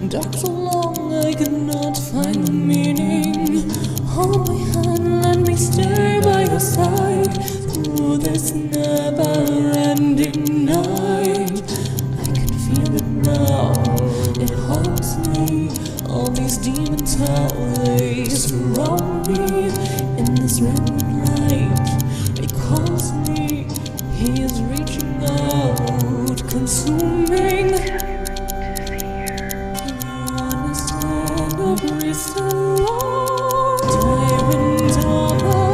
Dark so long I cannot find the meaning. Hold my hand, let me stay by your side through this never-ending night. I can feel it now, it haunts me. All these demons, how they surround me. In this red light, it calls me. He is reaching out, consuming. Tyrant of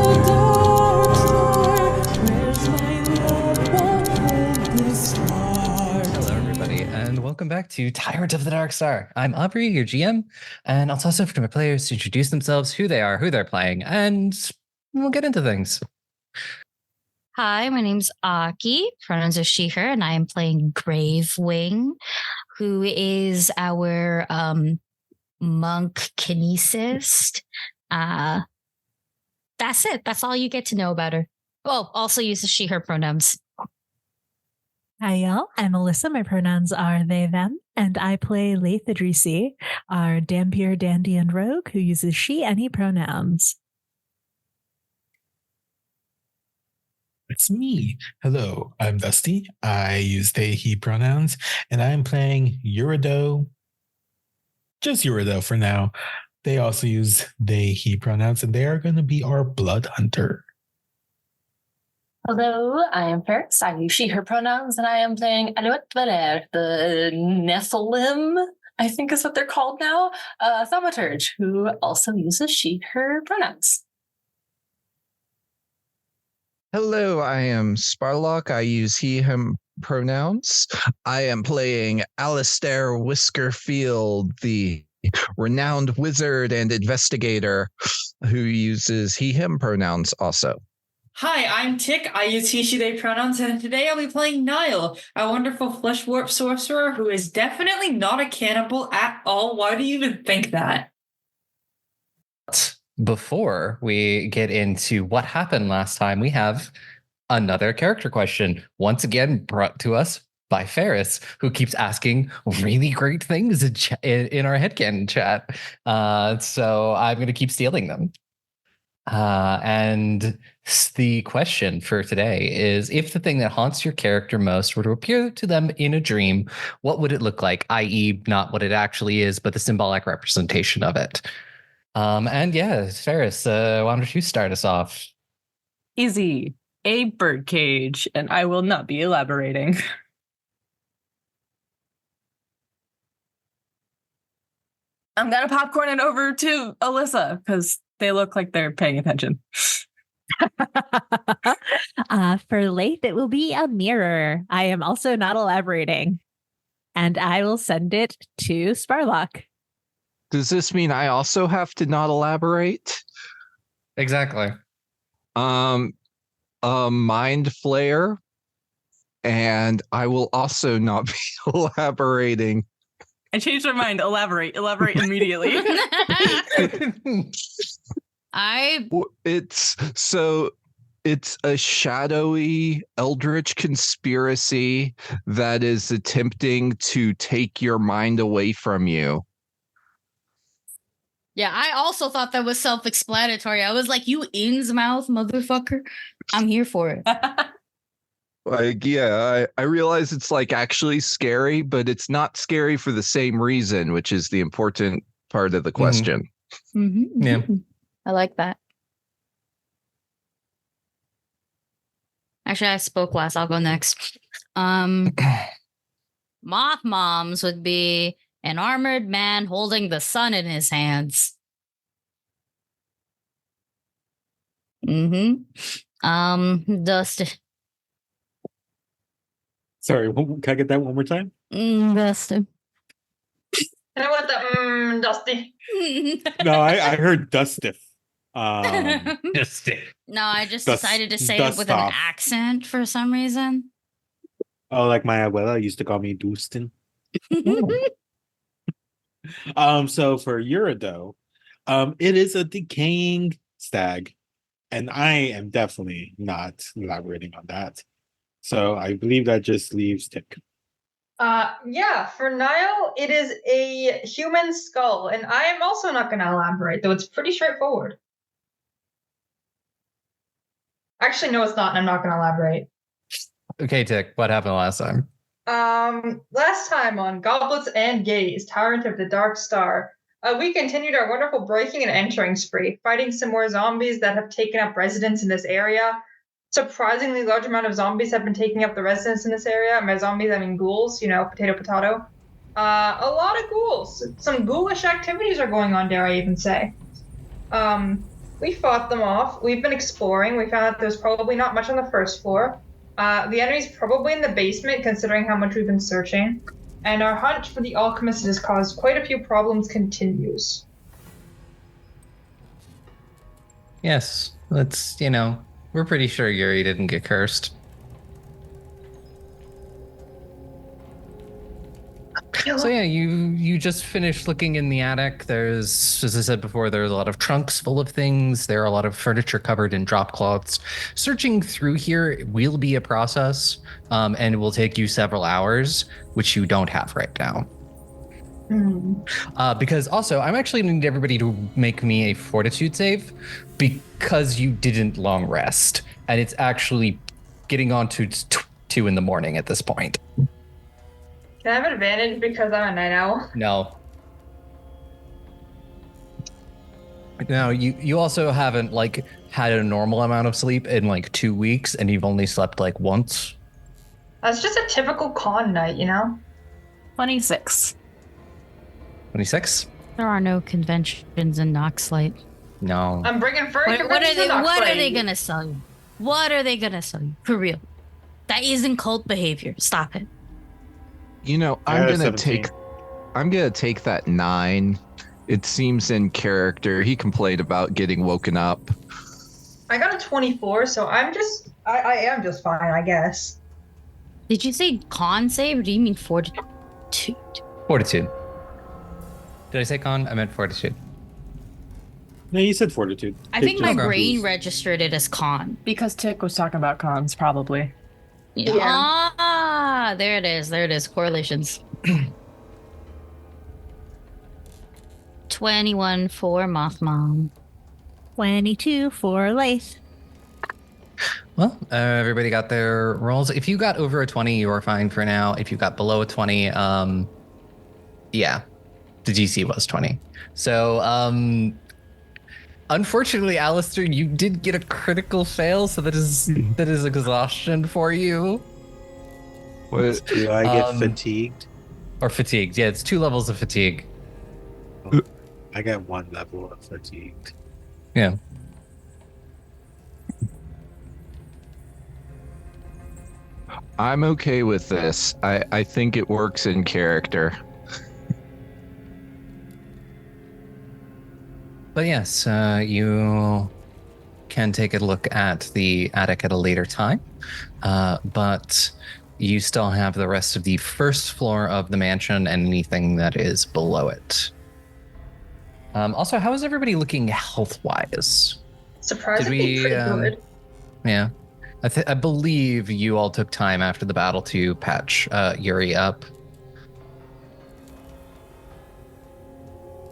the dark star, where's my love, what hold this heart? Hello everybody, and welcome back to Tyrant of the Dark Star. I'm Aubrey, your GM, and I'll toss over to my players to introduce themselves, who they are, who they're playing, and we'll get into things. Hi, my name's Aki, pronouns are she, her, and I am playing Gravewing, who is our monk kinesist. That's it. That's all you get to know about her. Oh, also uses she, her pronouns. Hi, y'all. I'm Alyssa. My pronouns are they, them, and I play Laeth, our Dampier, Dandy, and Rogue, who uses she, any pronouns. It's me. Hello, I'm Dusty. I use they, he pronouns, and I'm playing Eurideux. Just Eurideux for now. They also use they, he pronouns, and they are going to be our blood hunter. Hello, I am Farris. I use she, her pronouns, and I am playing Alouette, the Nephilim, I think is what they're called now, thaumaturge, who also uses she, her pronouns. Hello, I am Sparlock. I use he, him pronouns. I am playing Alistair Whiskerfield, the renowned wizard and investigator who uses he, him pronouns also. Hi, I'm Tick. I use he, she, they pronouns, and today I'll be playing Nihil, a wonderful flesh warp sorcerer who is definitely not a cannibal at all. Why do you even think that? Before we get into what happened last time, we have another character question, once again brought to us by Farris, who keeps asking really great things in our headcanon chat. So I'm going to keep stealing them. And the question for today is, if the thing that haunts your character most were to appear to them in a dream, what would it look like? I.e., not what it actually is, but the symbolic representation of it. And yeah, Farris, why don't you start us off? Easy. A birdcage, and I will not be elaborating. I'm gonna popcorn it over to Alyssa because they look like they're paying attention. For Laeth, it will be a mirror. I am also not elaborating. And I will send it to Sparlock. Does this mean I also have to not elaborate? Exactly. A mind flare, and I will also not be elaborating. I changed my mind. Elaborate immediately. It's a shadowy eldritch conspiracy that is attempting to take your mind away from you. Yeah, I also thought that was self-explanatory. I was like, you Innsmouth motherfucker. I'm here for it. Like, yeah, I realize it's like actually scary, but it's not scary for the same reason, which is the important part of the question. Mm-hmm. Yeah. I like that. Actually, I spoke last. I'll go next. Moth Moms would be an armored man holding the sun in his hands. Dustin. Sorry, can I get that one more time? Dustin. And I want the Dusty. No, I heard Dustiff. Just No, I just Dust- decided to say it dust with an off. accent for some reason. Oh, like my abuela used to call me Dustin. So for Eurideux, it is a decaying stag, and I am definitely not elaborating on that. So I believe that just leaves Tick. Yeah, for Nihil, it is a human skull, and I am also not going to elaborate, though it's pretty straightforward. Actually, no, it's not, and I'm not going to elaborate. Okay, Tick, what happened last time? Last time on Goblets and Gaze, Tyrant of the Dark Star, we continued our wonderful breaking and entering spree, fighting some more zombies that have taken up residence in this area. Surprisingly large amount of zombies have been taking up the residence in this area. By zombies, I mean ghouls, potato, potato. A lot of ghouls. Some ghoulish activities are going on, dare I even say. We fought them off. We've been exploring. We found out there's probably not much on the first floor. The enemy's probably in the basement, considering how much we've been searching. And our hunt for the alchemist has caused quite a few problems continues. Yes, let's, we're pretty sure Yuri didn't get cursed. So yeah, you just finished looking in the attic. There's, as I said before, there's a lot of trunks full of things. There are a lot of furniture covered in drop cloths. Searching through here will be a process, and it will take you several hours, which you don't have right now. Because also, I'm actually going to need everybody to make me a fortitude save because you didn't long rest, and it's actually getting on to 2 in the morning at this point. Can I have an advantage because I'm a night owl? No. No, you also haven't had a normal amount of sleep in 2 weeks, and you've only slept once. That's just a typical con night, 26. 26? There are no conventions in Noxlight. No. I'm bringing furry What are they? Noxlight. What are they gonna sell you? What are they gonna sell you? For real? That isn't cult behavior. Stop it. I'm gonna take that 9. It seems in character. He complained about getting woken up. I got a 24, so I am just fine, I guess. Did you say con save, or do you mean fortitude? Fortitude. Did I say con? I meant fortitude. No, you said fortitude. I think my brain registered it as con. Because Tick was talking about cons, probably. Yeah. Ah, there it is. There it is. Correlations. 21 for Moth Mom. 22 for Laeth. Well, everybody got their rolls. If you got over a 20, you are fine for now. If you got below a 20, yeah, the DC was 20. So, unfortunately, Alistair, you did get a critical fail, so that is exhaustion for you. What? Do I get fatigued? Or fatigued. Yeah, it's 2 levels of fatigue. I got 1 level of fatigued. Yeah. I'm okay with this. I think it works in character. But yes, you can take a look at the attic at a later time. But you still have the rest of the first floor of the mansion and anything that is below it. Also, how is everybody looking health-wise? Surprisingly pretty good. Yeah. I believe you all took time after the battle to patch Yuri up.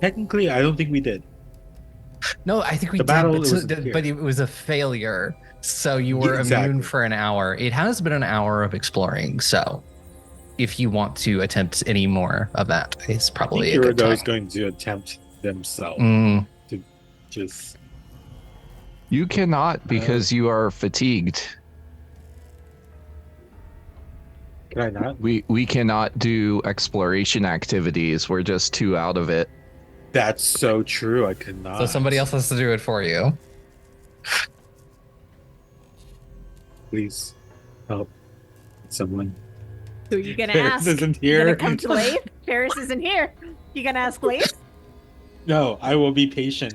Technically, I don't think we did. No, I think we The did, battle, but, it was a but it was a failure. So you were immune for an hour. It has been an hour of exploring, so if you want to attempt any more of that, it's probably a good time. Eurideux is going to attempt themselves to just... You cannot because you are fatigued. Can I not? We cannot do exploration activities. We're just too out of it. That's so true. I could not. So somebody else has to do it for you. Please help someone. Who are you gonna Farris ask? isn't You here. gonna come to Laeth? Farris isn't here. You gonna ask Laeth? No, I will be patient.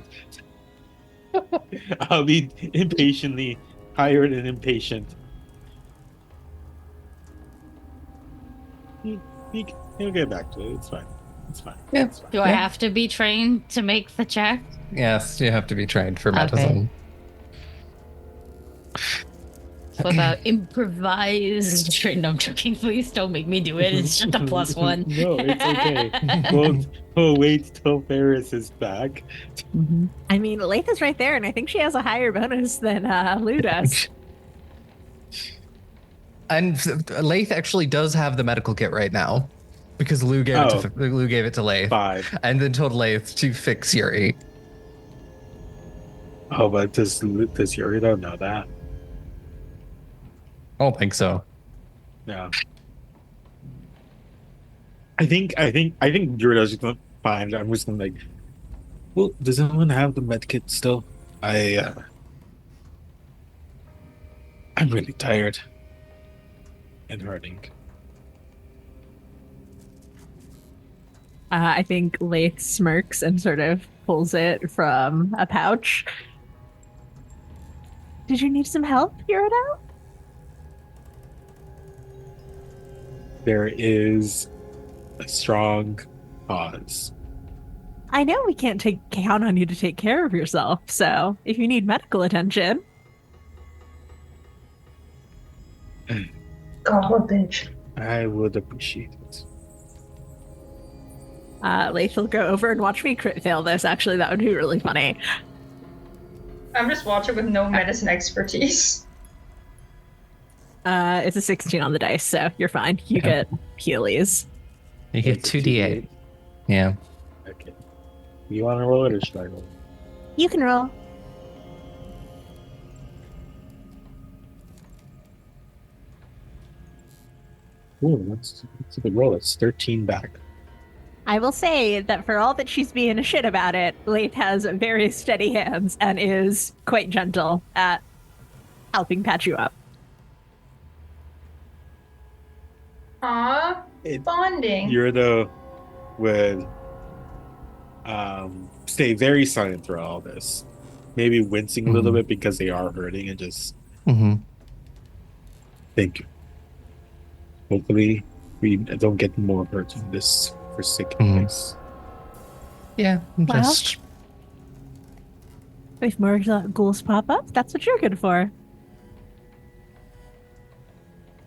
I'll be impatiently tired and impatient. He'll get back to it. It's fine. It's fine. Yeah. It's fine. Do I have to be trained to make the check? Yes, you have to be trained for Okay. medicine. What about improvised train? No, I'm joking. Please don't make me do it. It's just a +1. No, it's okay. we'll wait till Farris is back. I mean, Laeth is right there, and I think she has a higher bonus than Lou does. And Laeth actually does have the medical kit right now, because Lou gave it to Laeth, 5. and then told Laeth to fix Yuri. Oh, but does Eurideux know that? I don't think so. No. I think Eurideux's just gonna find. I'm just gonna like. Well, does anyone have the med kit still? I'm really tired and hurting. I think Laeth smirks and sort of pulls it from a pouch. Did you need some help, Eurideux? There is a strong cause. I know we can't count on you to take care of yourself, so if you need medical attention. Garbage. I would appreciate it. Laeth will go over and watch me crit fail this. Actually, that would be really funny. I'm just watching with no medicine expertise. It's a 16 on the dice, so you're fine. You get Heelys. You get 2d8. Yeah. Okay. You want to roll it or should I roll it? You can roll. Ooh, that's a good roll. It's 13 back. I will say that for all that she's being a shit about it, Laeth has very steady hands and is quite gentle at helping patch you up. Aw, bonding. Eurideux would stay very silent throughout all this. Maybe wincing a little bit because they are hurting and just thank you. Hopefully we don't get more hurt in this forsaken place. Yeah, Well, just if more ghouls pop up, that's what you're good for.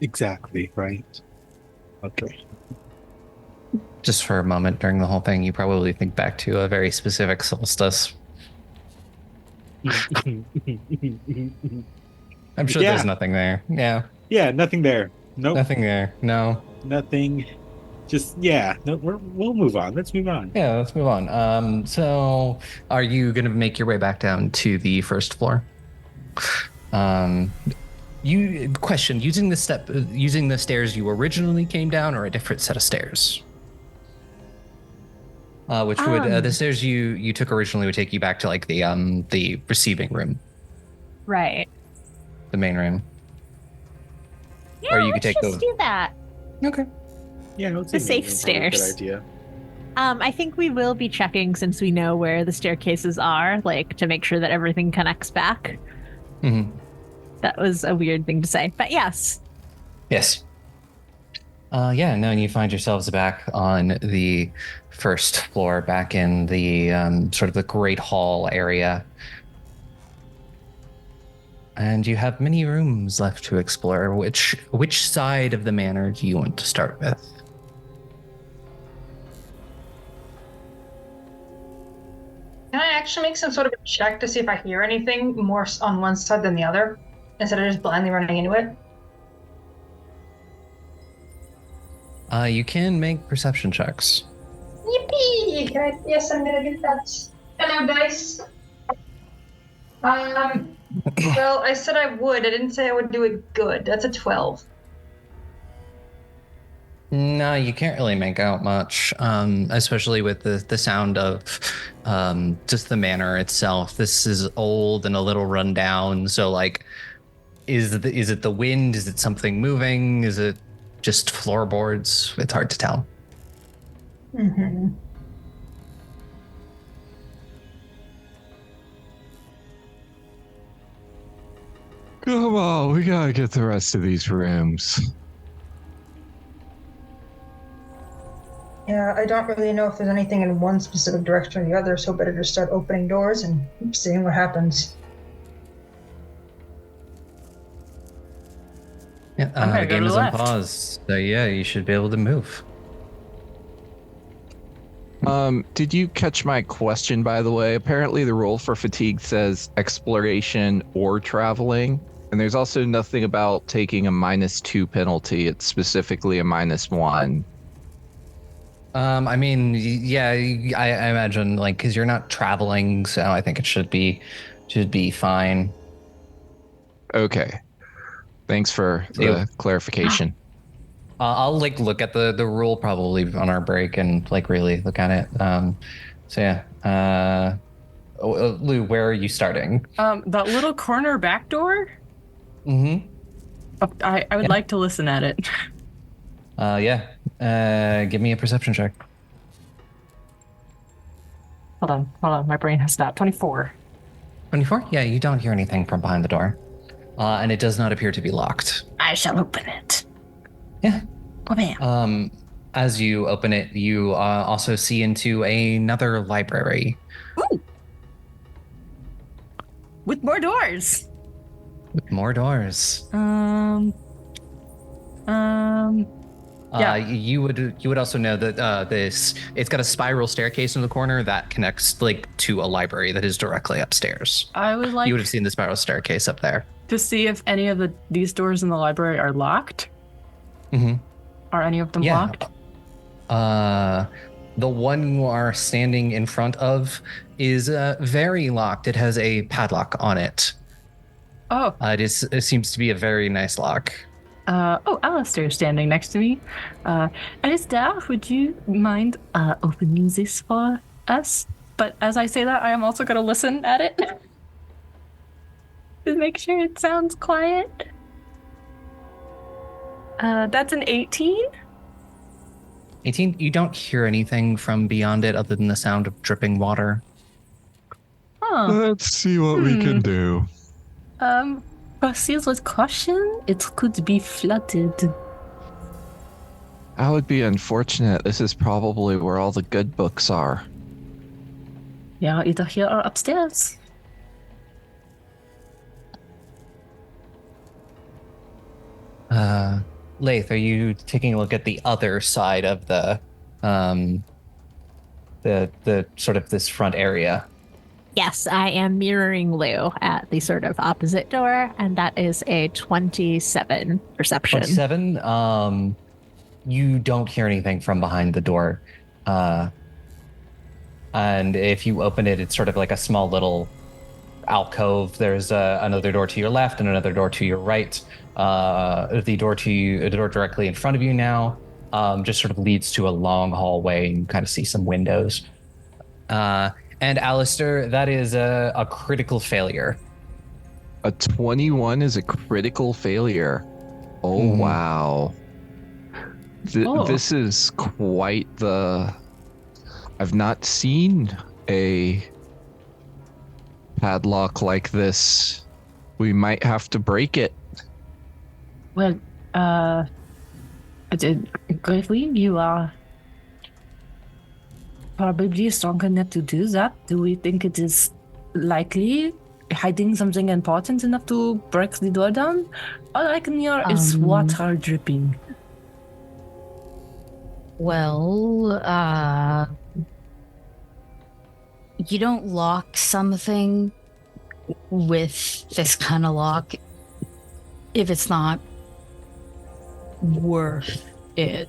Exactly, right? Okay. just for a moment during the whole thing, you probably think back to a very specific solstice. I'm sure there's nothing there. Yeah. Yeah, nothing there. Nope. Nothing there. No. Nothing. Just, yeah. No, we'll move on. Let's move on. Yeah, let's move on. So are you going to make your way back down to the first floor? You question, using the stairs you originally came down or a different set of stairs? Which would the stairs you took originally would take you back to like the receiving room, Right. the main room. Yeah, Or you could let's take just the- do that. Okay. Yeah, no, The safe stairs. Good idea. I think we will be checking since we know where the staircases are, like to make sure that everything connects back. Mm-hmm. That was a weird thing to say, but yes. Yes. Yeah, no, and you find yourselves back on the first floor, back in the sort of the Great Hall area. And you have many rooms left to explore. Which side of the manor do you want to start with? Can I actually make some sort of a check to see if I hear anything more on one side than the other, instead of just blindly running into it? You can make perception checks. Yippee! Yes, I'm gonna do that. Hello, dice. Well, I said I would. I didn't say I would do it good. That's a 12. No, you can't really make out much, especially with the sound of just the manor itself. This is old and a little run down. So, like, is it the wind? Is it something moving? Is it just floorboards? It's hard to tell. Mm-hmm. Come on, we gotta get the rest of these rooms. Yeah, I don't really know if there's anything in one specific direction or the other, so better just start opening doors and seeing what happens. Yeah, I'm gonna the go game to is the on left. pause. So yeah, you should be able to move. Did you catch my question, by the way? Apparently the rule for fatigue says exploration or traveling, and there's also nothing about taking a -2 penalty. It's specifically a -1. I mean, yeah, I imagine, like, because you're not traveling, so I think it should be fine. Okay. Thanks for the Yep. clarification. I'll like look at the rule probably on our break and like really look at it. So yeah, Lou, where are you starting? That little corner back door. Mm-hmm. I would like to listen at it. Yeah. Give me a perception check. Hold on. My brain has stopped. 24. 24? Yeah, you don't hear anything from behind the door, and it does not appear to be locked. I shall open it. Yeah. Oh man. As you open it, you also see into another library. Ooh. With more doors. With more doors. Yeah. You would also know that it's got a spiral staircase in the corner that connects like to a library that is directly upstairs. I would like You would have seen the spiral staircase up there. to see if any of these doors in the library are locked. Mm-hmm. Are any of them Yeah. locked? The one you are standing in front of is very locked. It has a padlock on it. Oh. It seems to be a very nice lock. Alistair standing next to me. Alistair, would you mind opening this for us? But as I say that, I am also going to listen at it to make sure it sounds quiet. That's an 18. 18, you don't hear anything from beyond it other than the sound of dripping water. Huh. Let's see what we can do. Proceed with caution. It could be flooded. That would be unfortunate. This is probably where all the good books are. Yeah, either here or upstairs. Laeth, are you taking a look at the other side of the sort of this front area? Yes, I am mirroring Lou at the sort of opposite door, and that is a 27 perception. 27. You don't hear anything from behind the door. And if you open it, it's sort of like a small little alcove. There's another door to your left and another door to your right. The door directly in front of you now just sort of leads to a long hallway, and you kind of see some windows. And Alistair, that is a critical failure. A 21 is a critical failure. Oh, Mhm. wow. This is quite the... I've not seen a padlock like this. We might have to break it. Well, Gravewing, you are probably strong enough to do that. Do we think it is likely hiding something important enough to break the door down? All I can hear is water dripping. Well, you don't lock something with this kind of lock if it's not worth it.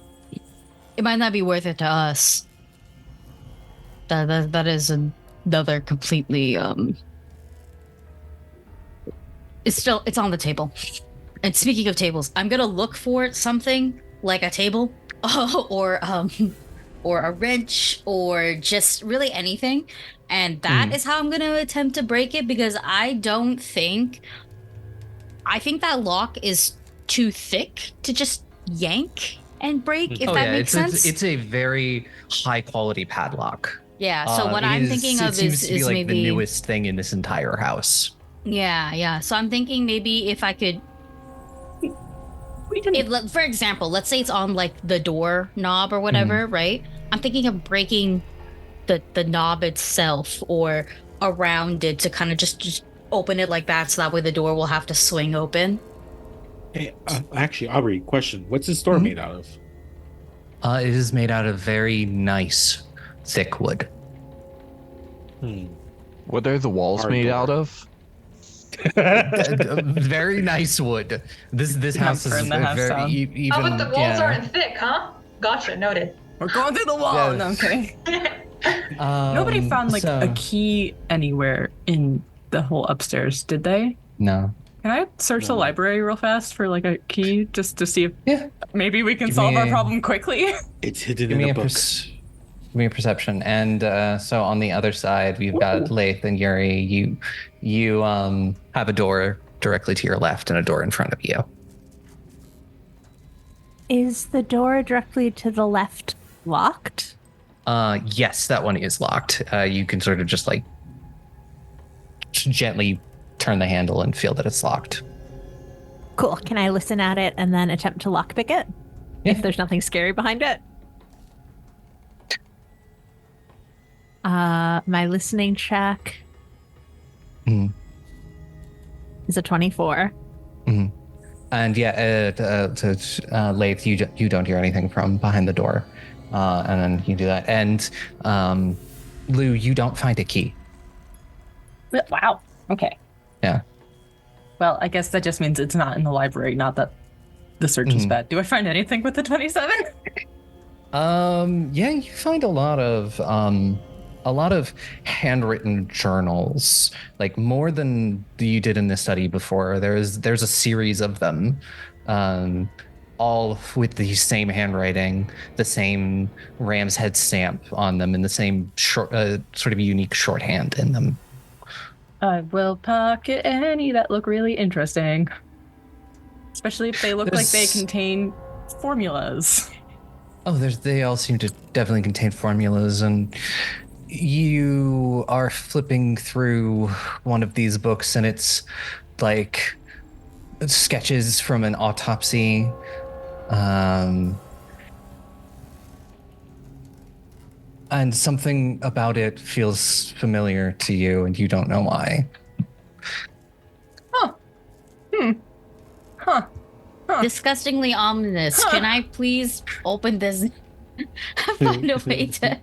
It might not be worth it to us. That is another completely it's on the table. And speaking of tables, I'm gonna look for something like a table or a wrench or just really anything. And that is how I'm going to attempt to break it, because I think that lock is too thick to just yank and break, if that makes sense. It's a very high quality padlock. Yeah, so what I'm thinking of seems to be is like maybe the newest thing in this entire house. Yeah. So I'm thinking maybe if I could, for example, let's say it's on like the door knob or whatever, right? I'm thinking of breaking the knob itself or around it to kind of just open it like that, so that way the door will have to swing open. Hey, actually, Aubrey, question: what's this door made out of? It is made out of very nice, thick wood. What are the walls Hard made door. out of? Very nice wood. This house is burn the house very down. even. Oh, but the walls aren't thick, huh? Gotcha, noted. We're going through the wall. Yeah. No, I'm kidding. Nobody found like a key anywhere in the whole upstairs, did they? No. Can I search the library real fast for like a key just to see if maybe we can Give solve me our a- problem quickly? It's hidden Give in me a a book. give me a perception. And so on the other side, we've got Laeth and Yuri. You have a door directly to your left and a door in front of you. Is the door directly to the left locked? Yes, that one is locked. You can sort of just like gently turn the handle and feel that it's locked. Cool. Can I listen at it and then attempt to lockpick it? Yeah. If there's nothing scary behind it? My listening check is a 24. And yeah, Laeth, you don't hear anything from behind the door. And then you do that. And Lou, you don't find a key. Wow. Okay. Yeah. Well, I guess that just means it's not in the library, not that the search is bad. Do I find anything with the 27? Yeah, you find a lot of handwritten journals, like more than you did in this study before. There's a series of them, all with the same handwriting, the same ram's head stamp on them, and the same short, sort of unique shorthand in them. I will pocket any that look really interesting. Especially if they look like they contain formulas. Oh, they all seem to definitely contain formulas, and you are flipping through one of these books, and it's like sketches from an autopsy. And something about it feels familiar to you, and you don't know why. Disgustingly ominous. Can I please open this? Find a way to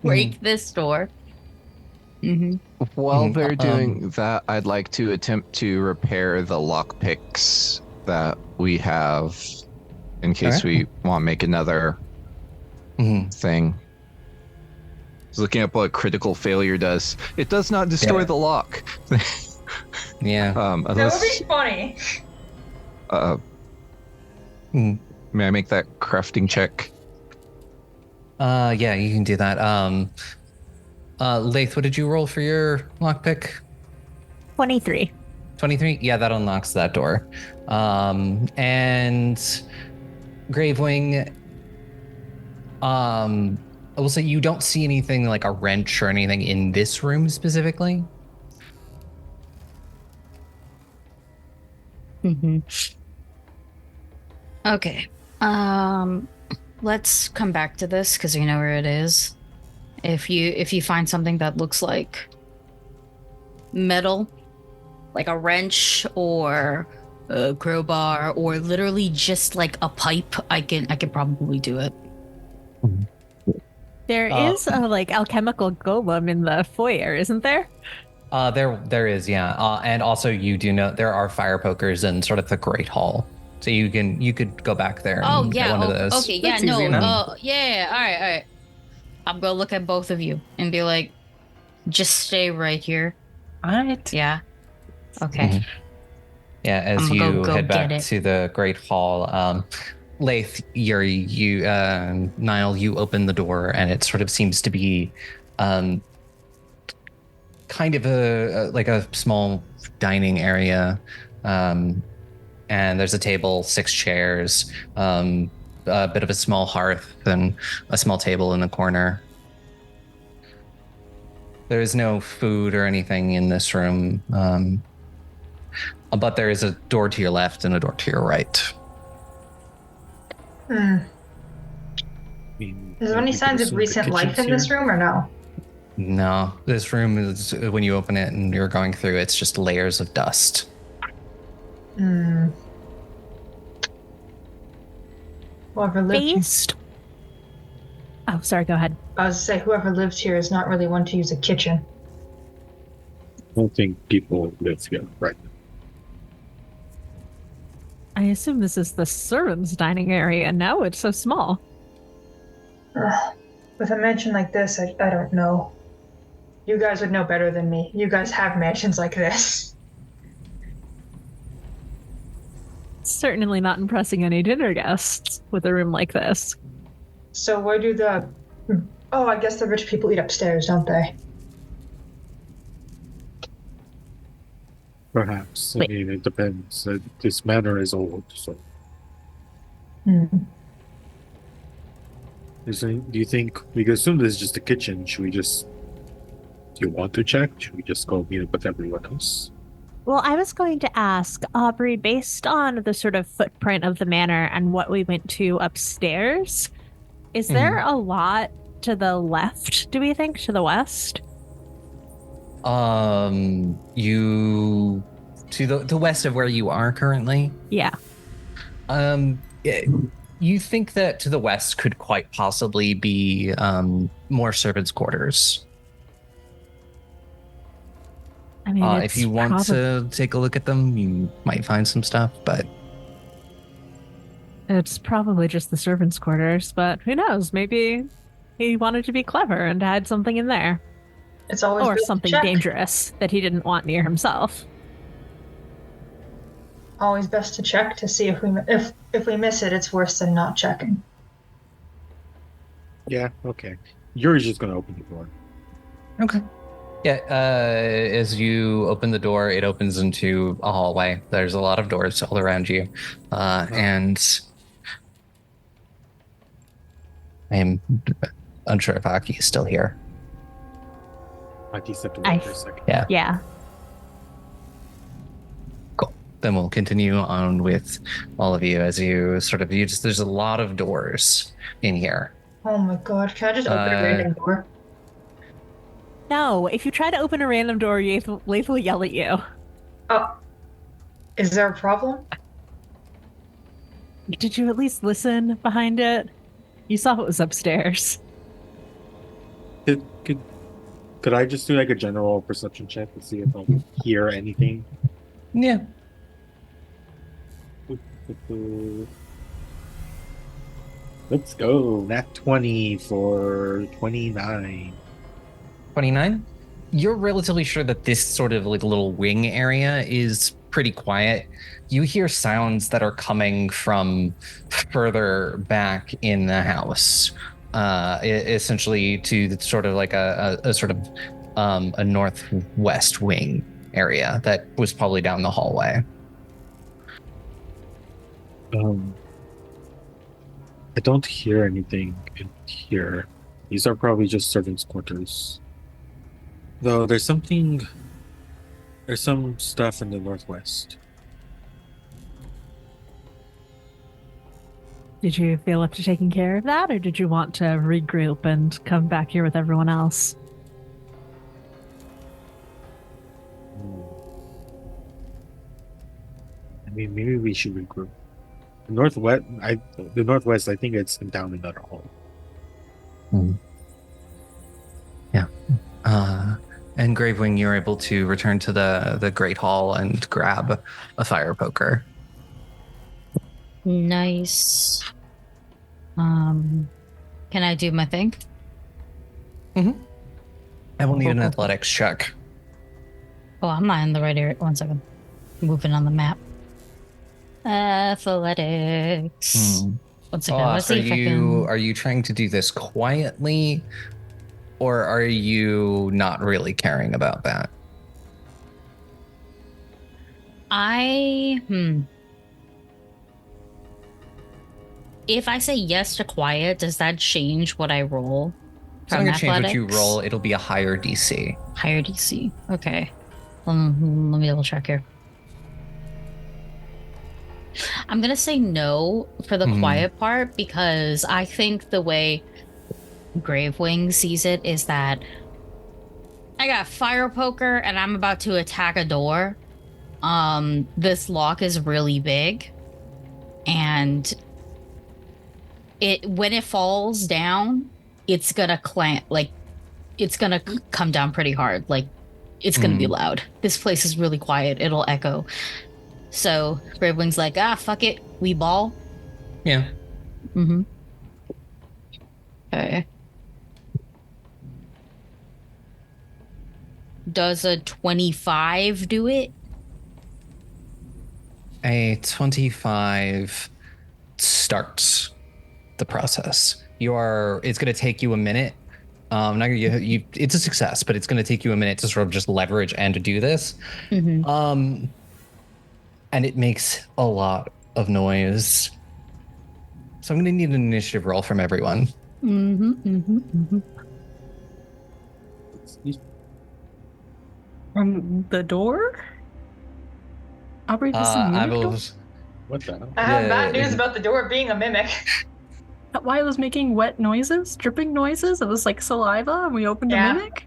break this door. While they're doing that, I'd like to attempt to repair the lockpicks that we have in case we want to make another thing. I was looking up what critical failure does. It does not destroy the lock. Yeah. That Unless, would be funny. may I make that crafting check? Yeah, you can do that. Laeth, what did you roll for your lockpick? 23. 23? Yeah, that unlocks that door. And Gravewing, I will say you don't see anything like a wrench or anything in this room specifically. Okay. Let's come back to this because you know where it is. If you find something that looks like metal, like a wrench or a crowbar, or literally just like a pipe, I can probably do it. There is a like alchemical golem in the foyer, isn't there? There is, yeah. And also you do know there are fire pokers in sort of the Great Hall. So you could go back there and get one of those. Okay, yeah, That's no, easy enough. all right. I'm gonna look at both of you and be like, just stay right here. All right. Yeah. Okay. Yeah, as I'm you gonna go head back get it. to the Great Hall, Laeth, Nihil, you open the door, and it sort of seems to be kind of a small dining area. And there's a table, 6 chairs, a bit of a small hearth, and a small table in the corner. There is no food or anything in this room, but there is a door to your left and a door to your right. Is there any signs of recent life in this room or no? No, this room is, when you open it and you're going through, it's just layers of dust. Whoever lived Oh, sorry, go ahead. I was to say, whoever lives here is not really one to use a kitchen. I don't think people live here right now. I assume this is the servants' dining area. No, it's so small. With a mansion like this, I don't know. You guys would know better than me. You guys have mansions like this. Certainly not impressing any dinner guests with a room like this. So where do I guess the rich people eat upstairs, don't they? Perhaps. I mean, it depends. This manor is old, so. Do you think we could assume this is just a kitchen? Do you want to check? Should we just go meet up with everyone else? Well, I was going to ask, Aubrey, based on the sort of footprint of the manor and what we went to upstairs, is there a lot to the left, do we think, to the west? You to the west of where you are currently? Yeah. You think that to the west could quite possibly be more servants' quarters. I mean, if you want to take a look at them, you might find some stuff, but it's probably just the servants' quarters, but who knows? Maybe he wanted to be clever and had something in there. It's always or something dangerous that he didn't want near himself. Always best to check to see if we miss it. It's worse than not checking. Yeah. Okay. You're just gonna open the door. Okay. Yeah. As you open the door, it opens into a hallway. There's a lot of doors all around you, and I am unsure if Aki is still here. Aki stepped away for a second. Yeah. Cool. Then we'll continue on with all of you as you there's a lot of doors in here. Oh my god, can I just open a random door? No, if you try to open a random door, Laeth will yell at you. Oh. Is there a problem? Did you at least listen behind it? You saw it was upstairs. Could I just do like a general perception check to see if I can hear anything? Yeah. Let's go. Nat 20 for 29. 29? You're relatively sure that this sort of like little wing area is pretty quiet. You hear sounds that are coming from further back in the house, essentially to sort of like a sort of a northwest wing area that was probably down the hallway. I don't hear anything in here. These are probably just servants' quarters. Though there's some stuff in the northwest. Did you feel up to taking care of that, or did you want to regroup and come back here with everyone else? I mean, maybe we should regroup. The northwest, I think it's down another hall. Yeah. And Gravewing, you're able to return to the Great Hall and grab a fire poker. Nice. Can I do my thing? Mm-hmm. I will need an athletics check. Oh, I'm not in the right area. 1 second. Moving on the map. Athletics. One second. I'll Let's ask, see if I can. are you trying to do this quietly, or are you not really caring about that? If I say yes to quiet, does that change what I roll? It's not going to change what you roll. It'll be a higher DC. Higher DC. Okay. Let me double check here. I'm going to say no for the quiet part because I think the way Gravewing sees it is that I got fire poker and I'm about to attack a door. This lock is really big, and when it falls down, it's gonna clamp, like it's gonna come down pretty hard. Like it's gonna be loud. This place is really quiet. It'll echo. So Gravewing's like, fuck it, we ball. Yeah. Mm-hmm. Okay. Does a 25 do it? A 25 starts the process. It's going to take you a minute. Not gonna, it's a success, but it's going to take you a minute to sort of just leverage and to do this. Mm-hmm. And it makes a lot of noise. So I'm going to need an initiative roll from everyone. Mm-hmm. Mm-hmm. Mm-hmm. From the door? Aubrey, this is a mimic door? What the hell? I have bad news about the door being a mimic. Why it was making wet noises? Dripping noises? It was like saliva and we opened a mimic?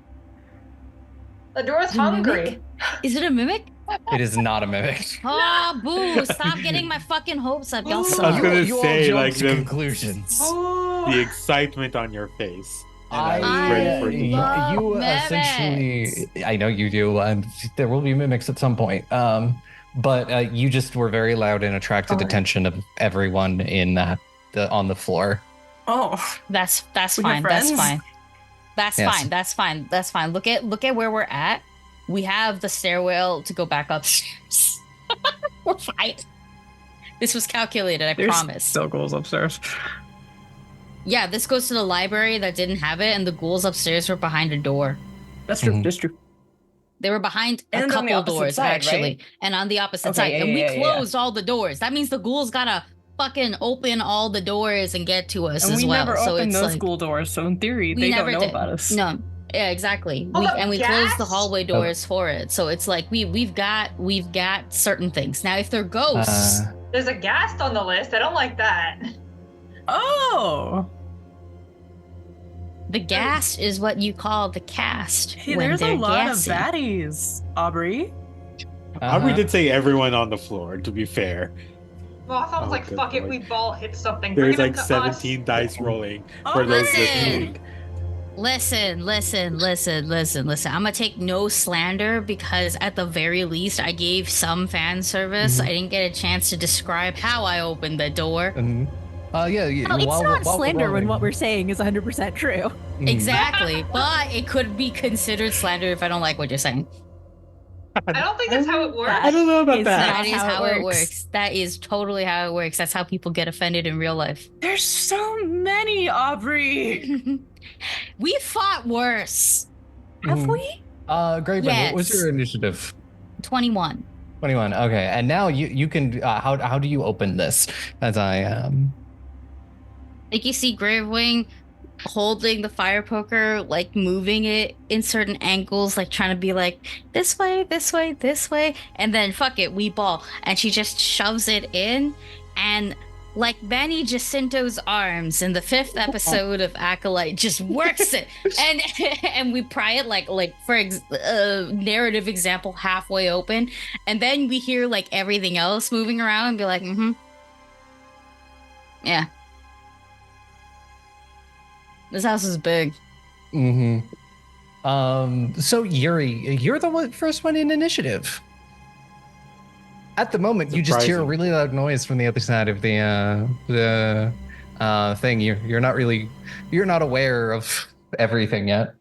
The door's hungry. Is it a mimic? It is not a mimic. Oh, boo! Stop getting my fucking hopes up. Y'all I was suck. gonna You all say, jumped like, to the conclusions. the excitement on your face. And I was ready for it to love drop. You essentially, I know you do, and there will be mimics at some point. But you just were very loud and attracted Sorry. attention of everyone in on the floor. Oh. That's We have fine. That's friends? fine. That's Yes. fine. That's fine. That's fine. Look at where we're at. We have the stairwell to go back upstairs. We're fine. This was calculated, I There's promise. still ghouls upstairs. Yeah, this goes to the library that didn't have it, and the ghouls upstairs were behind a door. That's true. Mhm. That's true. They were behind a And on the couple opposite doors, side, actually. right? And on the opposite Okay, side. yeah, And we yeah, yeah. closed all the doors. That means the ghouls gotta fucking open all the doors and get to us And as we well. never So opened it's those like, school doors, so in theory, we they never don't know did. about us. No. Yeah, exactly. Hold up, We gas? closed the hallway doors for it. So it's like we've got certain things. Now if they're ghosts, There's a ghast on the list. I don't like that. Oh! the ghast is what you call the cast. Hey, when there's a they're lot gassy. of baddies, Aubrey. Aubrey did say everyone on the floor, to be fair. Well, I thought Oh, like, good fuck it, lord. we ball hit something. There's Bring like them to us. 17 dice rolling Oh, for those listen. listening. Listen. I'm gonna take no slander because at the very least I gave some fan service. I didn't get a chance to describe how I opened the door. Yeah. Well, it's not slander when what we're saying is 100% true. Exactly. But it could be considered slander if I don't like what you're saying. I don't think that's how it works. I don't know about It's that. That is how it how it works. works. That is totally how it works. That's how people get offended in real life. There's so many, Aubrey. We fought worse. Have we? Gravewing, what was Yes. your initiative? 21. 21. Okay, and now you can. How do you open this? As I Like you see Gravewing holding the fire poker, like moving it in certain angles, like trying to be like this way, this way, this way, and then fuck it, we ball. And she just shoves it in, and like Benny Jacinto's arms in the 5th episode of Acolyte just works it. And we pry it like for narrative example halfway open, and then we hear like everything else moving around and be like, yeah. This house is big. So Yuri, you're the first one in initiative. At the moment, you just hear a Surprising. really loud noise from the other side of the thing. You're not aware of everything yet.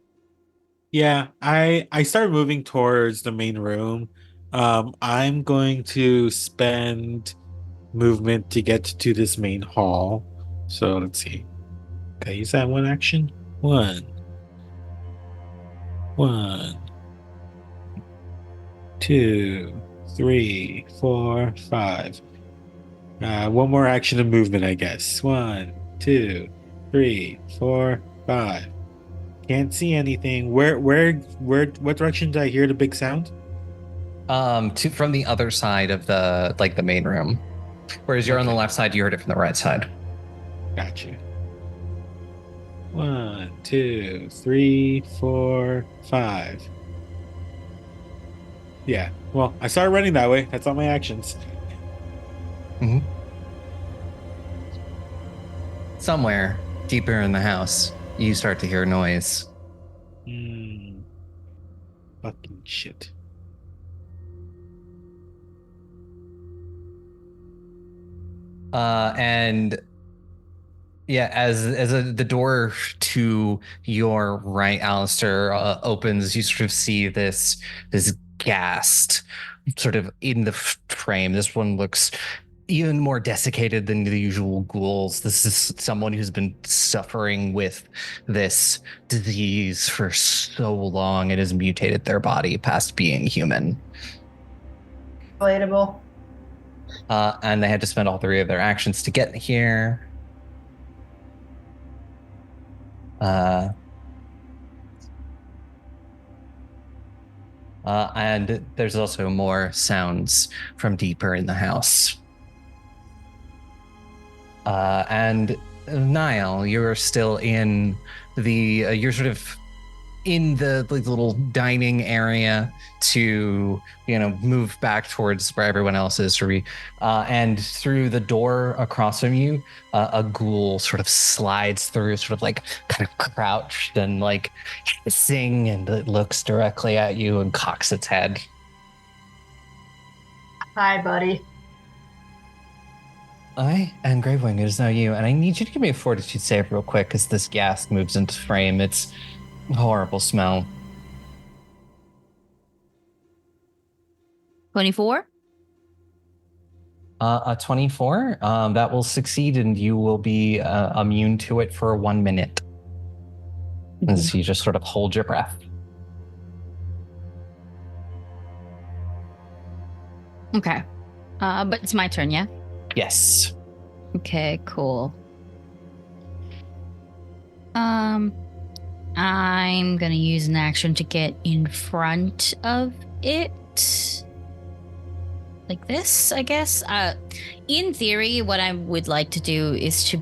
Yeah, I started moving towards the main room. I'm going to spend movement to get to this main hall. So let's see. Okay, use that one action. One, 2, 3, 4, 5. One more action of movement, I guess. 1, 2, 3, 4, 5. Can't see anything. What direction did I hear the big sound? From the other side of the main room. Whereas you're on the Okay. left side, you heard it from the right side. Gotcha. 1, 2, 3, 4, 5. Yeah. Well, I started running that way. That's all my actions. Somewhere deeper in the house, you start to hear noise. Fucking shit. And yeah, as the door to your right, Alistair, opens, you sort of see this ghast sort of in the frame. This one looks even more desiccated than the usual ghouls. This is someone who's been suffering with this disease for so long it has mutated their body past being human. Relatable. And they had to spend all 3 of their actions to get here. And there's also more sounds from deeper in the house. And Nihil, you're still in you're sort of in the little dining area to, move back towards where everyone else is. And through the door across from you, a ghoul sort of slides through, sort of like kind of crouched and like hissing, and it looks directly at you and cocks its head. Hi, buddy. And Gravewing, it is now you, and I need you to give me a fortitude save real quick as this gas moves into frame. It's a horrible smell. 24? A 24, that will succeed, and you will be immune to it for 1 minute. As you just sort of hold your breath. Okay. But it's my turn, yeah? Yes. Okay, cool. I'm gonna use an action to get in front of it. Like this, I guess. In theory, what I would like to do is to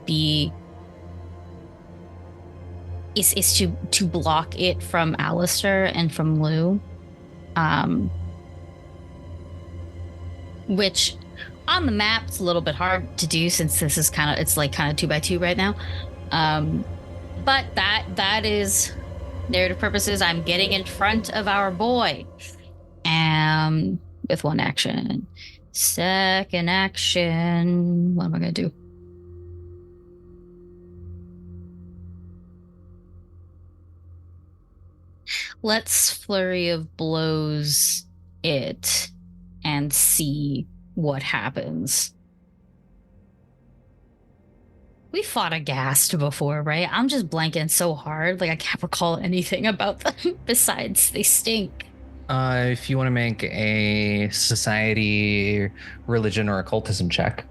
block it from Alistair and from Lou. Which on the map it's a little bit hard to do since this is kind of 2x2 right now. But that is narrative purposes. I'm getting in front of our boy. With 1 action. Second action. What am I gonna do? Let's flurry of blows it and see what happens. We fought a ghast before, right? I'm just blanking so hard. Like I can't recall anything about them besides they stink. If you want to make a society, religion, or occultism check,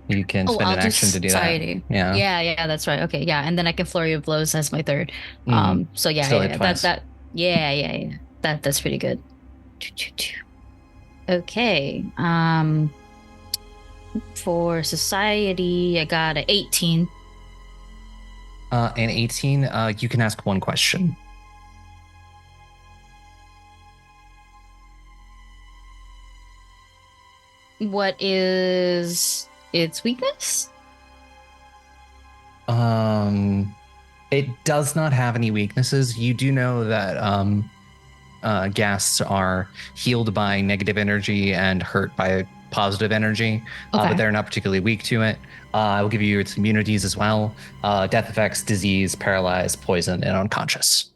you can spend an action to do society. that. Yeah, that's right. Okay, yeah, and then I can flurry of blows as my third. So yeah, Still yeah, that's pretty good. Okay. For society, I got an 18. And 18, you can ask 1 question. What is its weakness? It does not have any weaknesses. You do know that ghasts are healed by negative energy and hurt by positive energy, Okay. but they're not particularly weak to it. I will give you its immunities as well. Death effects, disease, paralyzed, poison, and unconscious.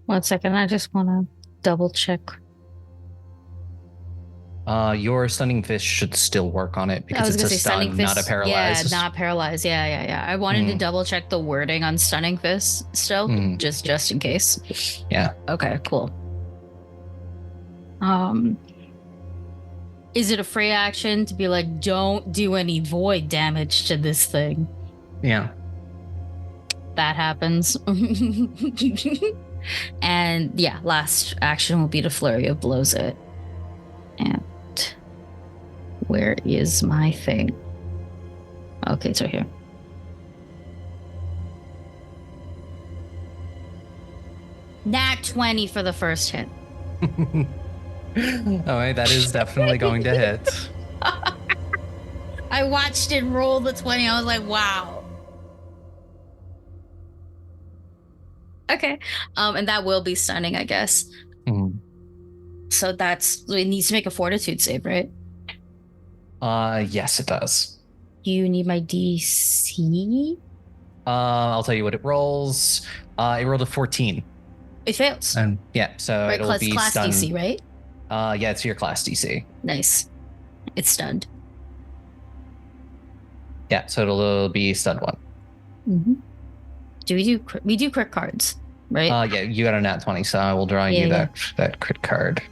1 second, I just want to double check. Your stunning fist should still work on it I because was it's gonna a say stunning stun, fist. not a paralyzed. Yeah, not paralyzed. Yeah. I wanted to double check the wording on stunning fist still, just in case. Yeah. Okay, cool. Is it a free action to be like, don't do any void damage to this thing? Yeah. That happens. And yeah, last action will be to flurry of blows it. And where is my thing? Okay, it's right here. Nat 20 for the first hit. All right, that is definitely going to hit. I watched it roll the 20. I was like, wow. Okay. And that will be stunning, I guess. So it needs to make a fortitude save, right? Yes, it does. You need my DC? I'll tell you what it rolls. It rolled a 14. It fails. And yeah, so Right, it'll be class stunned. DC, right? Yeah, it's your class DC. Nice. It's stunned. Yeah, so it'll be stunned 1. Mm-hmm. We do crit cards, right? Yeah, you got a nat 20, so I will draw you that crit card.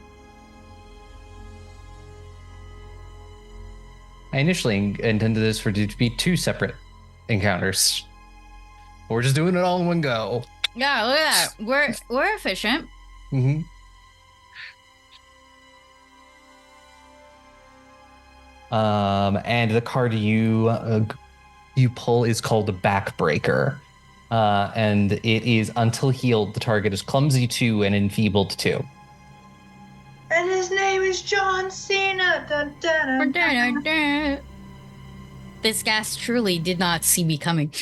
I initially intended this to be 2 separate encounters. We're just doing it all in one go. Yeah, look at that. We're efficient. Mm-hmm. And the card you pull is called the Backbreaker. And it is until healed, the target is clumsy 2 and enfeebled 2. And his name is John Cena. Dun, dun, dun, dun. This gas truly did not see me coming.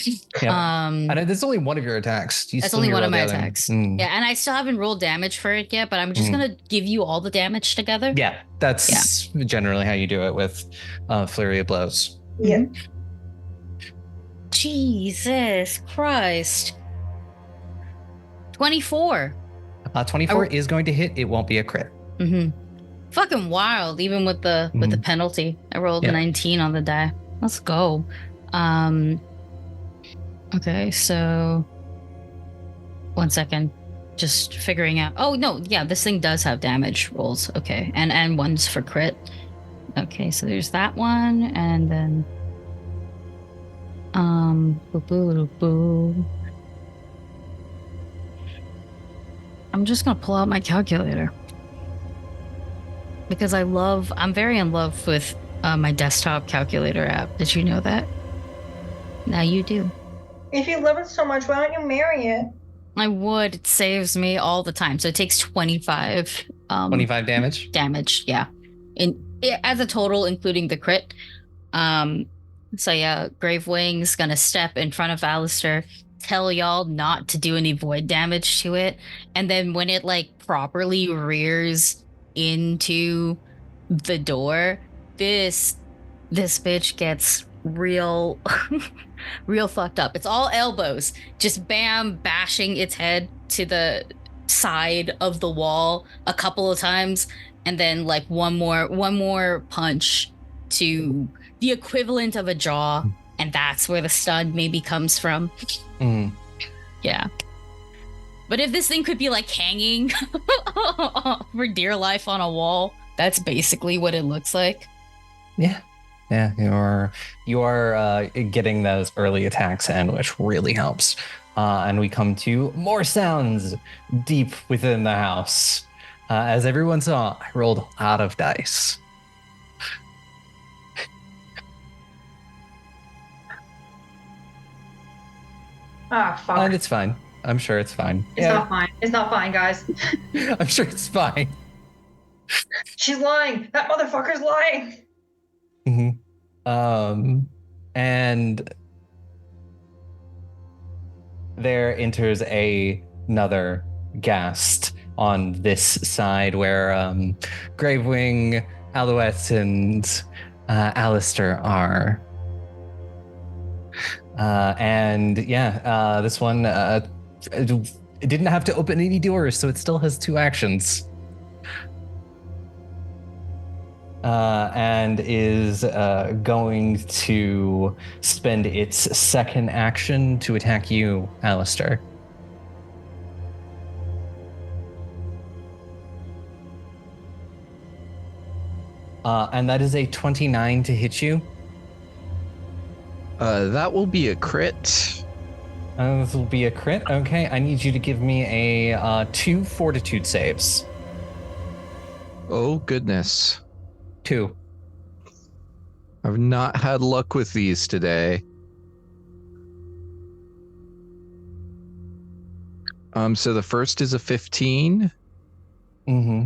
Yeah. And that's only one of your attacks. That's only one of my attacks. Yeah, and I still haven't rolled damage for it yet, but I'm just gonna give you all the damage together. Yeah, that's generally how you do it with flurry of blows. Yeah. Jesus Christ. 24. 24 is going to hit. It won't be a crit. Mm-hmm. Fucking wild, even with the penalty. I rolled a 19 on the die. Let's go. Okay, so 1 second. Just figuring out. Oh no, yeah, this thing does have damage rolls. Okay, and one's for crit. Okay, so there's that one, and then I'm just gonna pull out my calculator because I'm very in love with my desktop calculator app. Did you know that? Now you do. If you love it so much, why don't you marry it? I would. It saves me all the time. So it takes 25. 25 damage? Damage, yeah. As a total, including the crit. So yeah, Gravewing's gonna step in front of Alistair, tell y'all not to do any void damage to it, and then when it like properly rears into the door, this bitch gets real real fucked up. It's all elbows, just bam, bashing its head to the side of the wall a couple of times, and then like one more punch to the equivalent of a jaw, and that's where the stun maybe comes from. Yeah. But if this thing could be like hanging for dear life on a wall, that's basically what it looks like. Yeah. Yeah, you are getting those early attacks in, which really helps. And we come to more sounds deep within the house. As everyone saw, I rolled a lot of dice. Ah, fuck. And it's fine. I'm sure it's fine. It's not fine. It's not fine, guys. I'm sure it's fine. She's lying. That motherfucker's lying. And there enters another ghast on this side where Gravewing, Alouette, and Alistair are. This one it didn't have to open any doors, so it still has 2 actions. and is going to spend its second action to attack you, Alistair. And that is a 29 to hit you. That will be a crit. This will be a crit. Okay, I need you to give me a 2 fortitude saves. Oh, goodness. 2. I've not had luck with these today. So the first is a 15. Mm-hmm.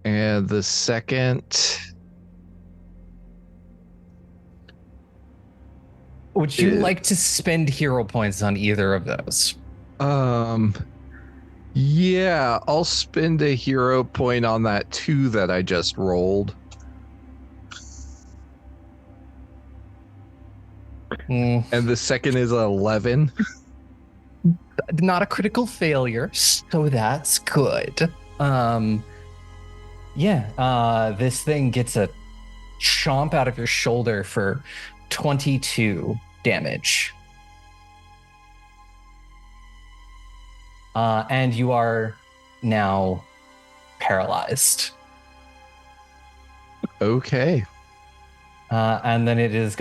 And the second... Would you like to spend hero points on either of those? Yeah, I'll spend a hero point on that 2 that I just rolled. And the second is 11. Not a critical failure, so that's good. This thing gets a chomp out of your shoulder for 22 damage. And you are now paralyzed. Okay. And then it's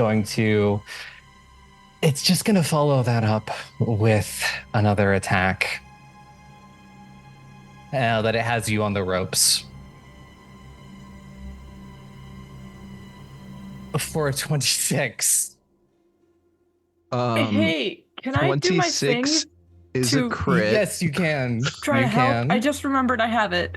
just going to follow that up with another attack. That it has you on the ropes. For a 26. Hey, can I do my thing? 26 is to- a crit. Yes, you can. Try you to help. can. I just remembered I have it.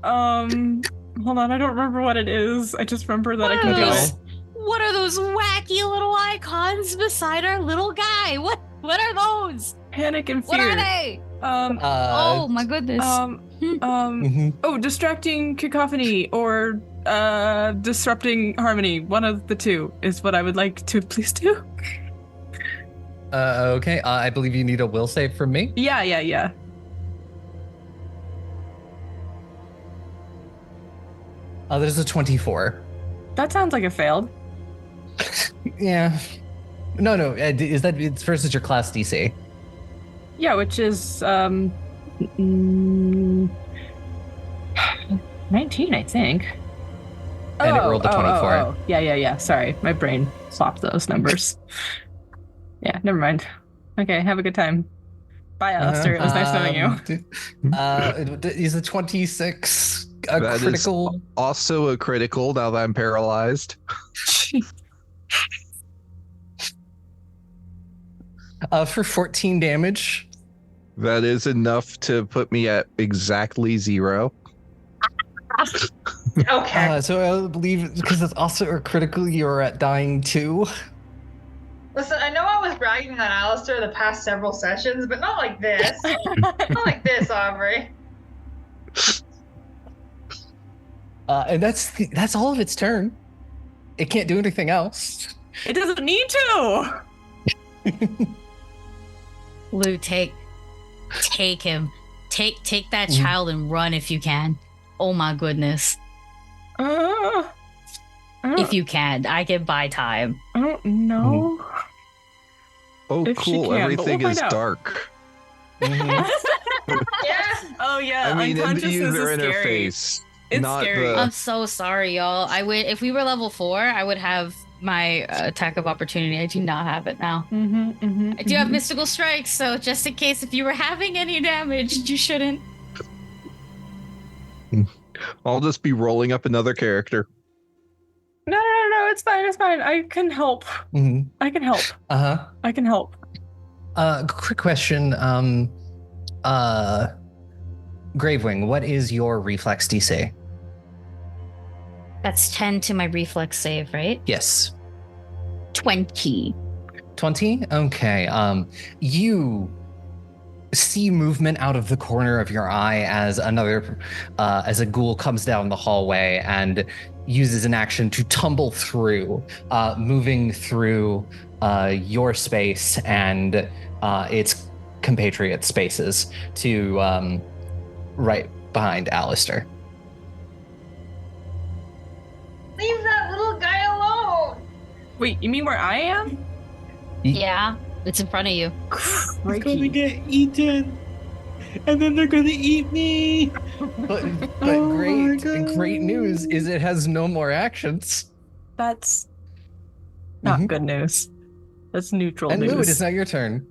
Hold on, I don't remember what it is. I just remember that I can do it. What are those wacky little icons beside our little guy? What are those? Panic and fear. What are they? Oh my goodness. Oh, distracting cacophony or disrupting harmony. One of the two is what I would like to please do. Okay, I believe you need a will save from me. Yeah. There's a 24. That sounds like it failed. Yeah. No. Is that it's versus your class DC? Yeah, which is 19, I think. And it rolled a 24. Oh. Yeah. Sorry, my brain swapped those numbers. Yeah, never mind. Okay, have a good time. Bye, Alistair. It was nice knowing you. Is a 26 a That is critical? also a critical now that I'm paralyzed. For 14 damage. That is enough to put me at exactly 0. Okay. So I believe because it's also a critical, you're at dying 2. Listen, I know I was bragging on Alistair the past several sessions, but not like this. Not like this, Aubrey. And that's all of its turn. It can't do anything else. It doesn't need to. Lou, take him. Take that child and run if you can. Oh my goodness. If you can, I can buy time. I don't know. Oh, If she cool. can, but Everything we'll is find out. dark. Yeah. Oh yeah, I mean, in the unconsciousness user is scary. interface. It's not scary. the- I'm so sorry, y'all. If we were level 4, I would have my attack of opportunity. I do not have it now. I do have mystical strikes, so just in case if you were having any damage, you shouldn't. I'll just be rolling up another character. No, it's fine. I can help. Mm-hmm. I can help. I can help. Quick question. Gravewing, what is your reflex DC? That's 10 to my reflex save, right? Yes. 20. 20? Okay. You see movement out of the corner of your eye as as a ghoul comes down the hallway and uses an action to tumble through, moving through your space and its compatriot spaces to right behind Alistair. Wait, you mean where I am? Yeah, it's in front of you. It's gonna get eaten, and then they're gonna eat me. But Oh my great news is it has no more actions. That's not good news. That's neutral And news. Lou, it is now your turn.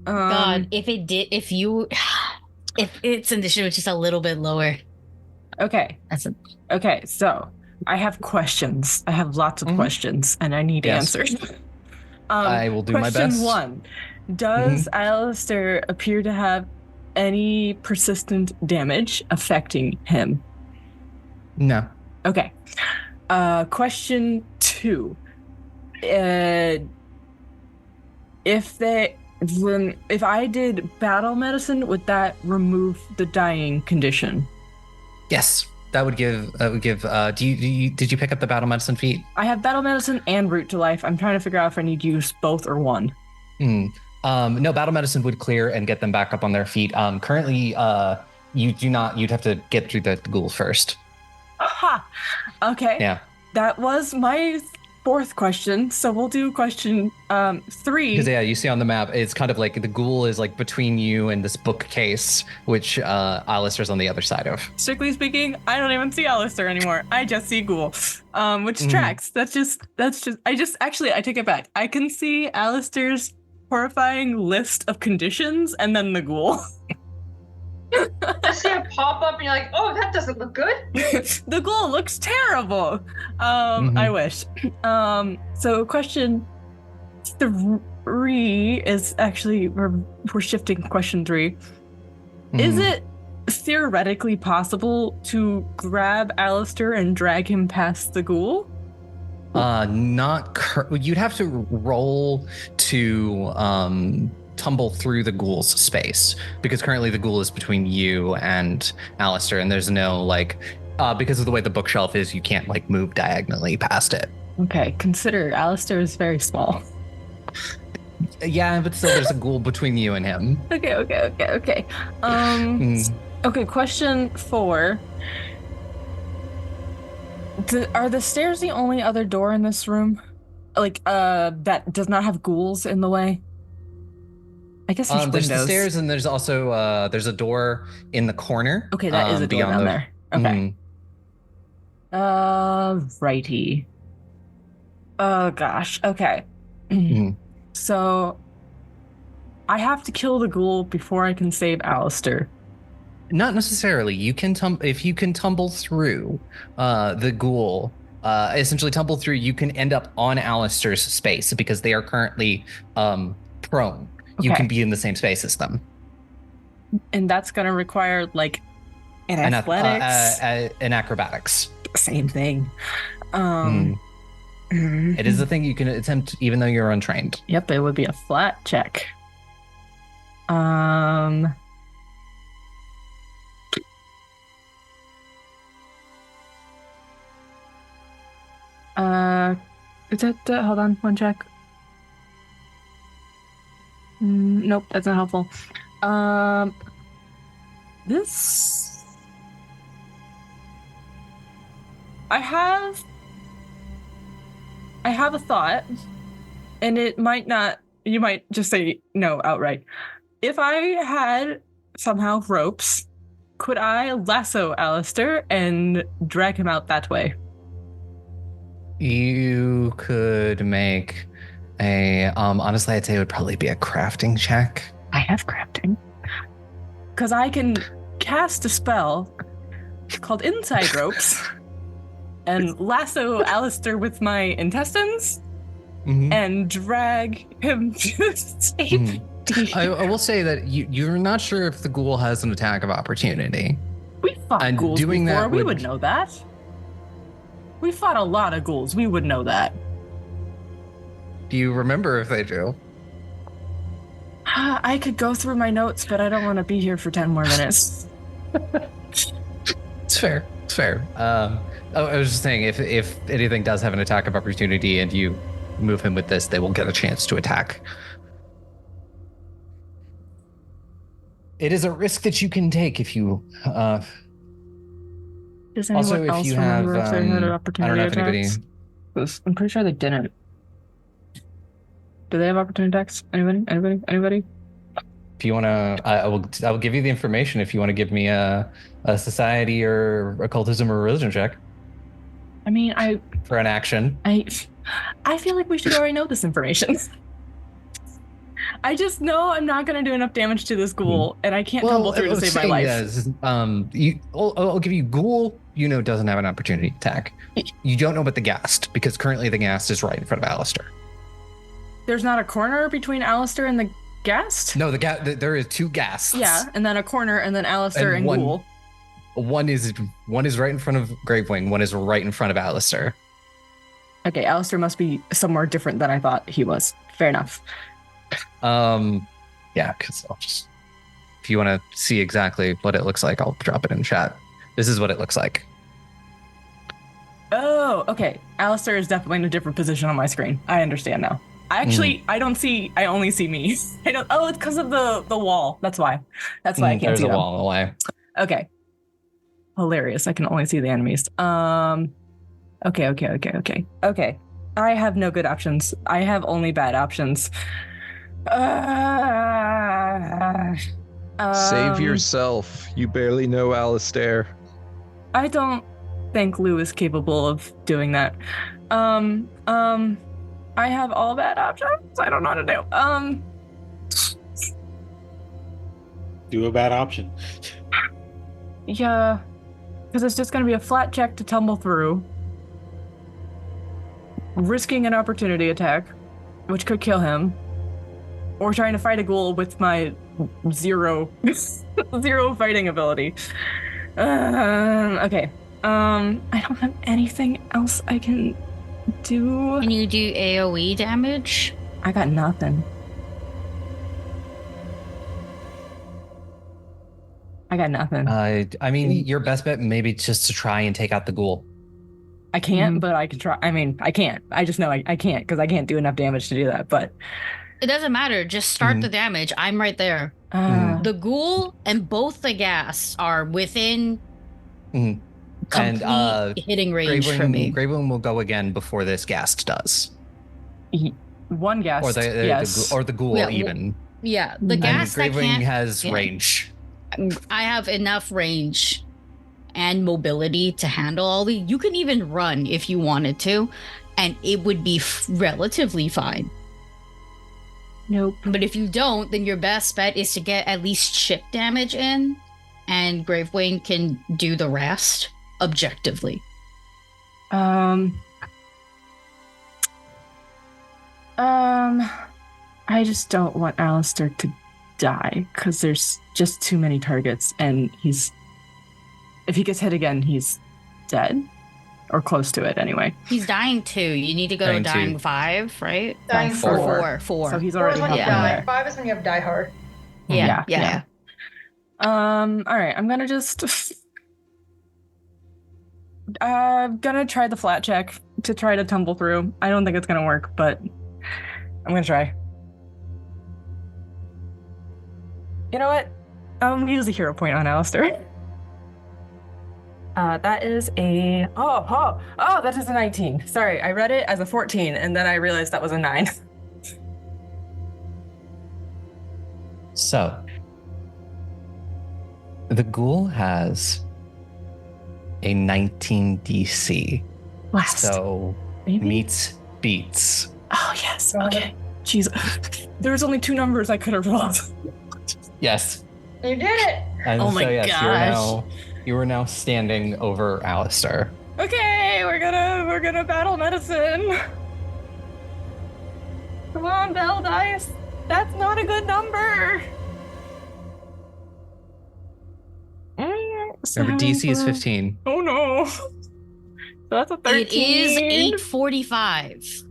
God, if its initiative was just a little bit lower. Okay. Okay, so I have questions. I have lots of questions, and I need answers. I will do my best. Question 1. Does Alistair appear to have any persistent damage affecting him? No. Okay. Question 2. If I did battle medicine, would that remove the dying condition? Yes, that would give. Did you pick up the battle medicine feat? I have battle medicine and root to life. I'm trying to figure out if I need to use both or one. No, battle medicine would clear and get them back up on their feet. Currently, you do not. You'd have to get through the ghoul first. Ha! Okay. Yeah. That was my 4th question. So we'll do question 3. Because you see on the map, it's kind of like the ghoul is like between you and this bookcase, which Alistair's on the other side of. Strictly speaking, I don't even see Alistair anymore. I just see Ghoul, which tracks. I take it back. I can see Alistair's horrifying list of conditions and then the Ghoul. I see it pop up and you're like, oh, that doesn't look good. The Ghoul looks terrible. I wish. So question 3 is actually, we're shifting question 3. Is it theoretically possible to grab Alistair and drag him past the Ghoul? You'd have to roll to tumble through the ghoul's space, because currently the ghoul is between you and Alistair, and there's no because of the way the bookshelf is, you can't move diagonally past it. Okay, consider Alistair is very small. Yeah, but still there's a ghoul between you and him. Okay. Okay, question 4. Are the stairs the only other door in this room? That does not have ghouls in the way? I guess there's there's windows. the stairs, and there's also there's a door in the corner. Okay, that is a door down there. Okay. Righty. Oh gosh. Okay. So I have to kill the ghoul before I can save Alistair. Not necessarily. You can if you can tumble through the ghoul, essentially tumble through, you can end up on Alistair's space because they are currently prone. You can be in the same space as them. And that's going to require an athletics? An acrobatics. Same thing. It is a thing you can attempt even though you're untrained. Yep, it would be a flat check. Is it, hold on, one check. Nope, that's not helpful. This... I have a thought, and it might not, you might just say no outright. If I had somehow ropes, could I lasso Alistair and drag him out that way? You could make a, honestly, I'd say it would probably be a crafting check. I have crafting. Because I can cast a spell called Inside Ropes and lasso Alistair with my intestines and drag him to safety. I will say that you're not sure if the ghoul has an attack of opportunity. We fought ghouls doing before. That we would know that. We fought a lot of ghouls. We would know that. Do you remember if they do? I could go through my notes, but I don't want to be here for 10 more minutes. It's fair. It's fair. I was just saying, if anything does have an attack of opportunity and you move him with this, they will get a chance to attack. It is a risk that you can take if you. Does anyone else remember if they had an opportunity I don't know if anybody. 'Cause I'm pretty sure they didn't. Do they have opportunity attacks? Anybody? If you want to, I will give you the information if you want to give me a society or occultism or religion check I mean, for an action. I feel like we should already know this information. I just know I'm not going to do enough damage to this ghoul, and I can't tumble through to save my life. I'll give you ghoul. Doesn't have an opportunity attack. You don't know about the ghast because currently the ghast is right in front of Alistair. There's not a corner between Alistair and the ghast? No, there is two ghasts. Yeah, and then a corner, and then Alistair and ghoul. One is right in front of Gravewing. One is right in front of Alistair. Okay, Alistair must be somewhere different than I thought he was. Fair enough. Yeah, because if you want to see exactly what it looks like, I'll drop it in chat. This is what it looks like. Oh, okay. Alistair is definitely in a different position on my screen. I understand now. I only see me. Oh, it's because of the wall. That's why I can't see them. There's a wall in the way. Okay. Hilarious. I can only see the enemies. Okay. I have no good options. I have only bad options. Save yourself. You barely know Alistair. I don't think Lou is capable of doing that. I have all bad options. I don't know what to do. Do a bad option. Yeah, because it's just going to be a flat check to tumble through, risking an opportunity attack, which could kill him, or trying to fight a ghoul with my zero fighting ability. Okay. I don't have anything else I can do. Can you do AoE damage? I got nothing. I mean, your best bet maybe just to try and take out the ghoul. I can't, but I can try. I mean, I can't. I just know I can't because I can't do enough damage to do that. But it doesn't matter. Just start the damage. I'm right there. The ghoul and both the gas are within complete hitting range for me. Gravewing will go again before this ghast does. One ghast, or the ghoul even. Yeah, the ghast. Gravewing has range. I have enough range and mobility to handle all the. You can even run if you wanted to, and it would be relatively fine. Nope. But if you don't, then your best bet is to get at least chip damage in, and Gravewing can do the rest objectively. I just don't want Alistair to die because there's just too many targets, and if he gets hit again, he's dead or close to it anyway. He's dying 2. You need to go to dying 5, right? Dying 4. So he's already when you die. 5 is when you have die hard. Yeah. All right, I'm gonna just gonna try the flat check to try to tumble through. I don't think it's gonna work, but I'm gonna try. You know what? I'm gonna use a hero point on Alistair. That is a that is a 19. Sorry, I read it as a 14, and then I realized that was a 9. So, the ghoul has a 19 DC. Blast. So, Maybe? meets beats. Oh, yes. Okay. Jeez. There's only 2 numbers I could have rolled. Yes. You did it! And Oh so, my yes, gosh. You are now standing over Alistair. Okay, we're gonna battle medicine. Come on, Bell Dice. That's not a good number. Remember, DC is 15. Oh no. That's a 13. It is 8:45.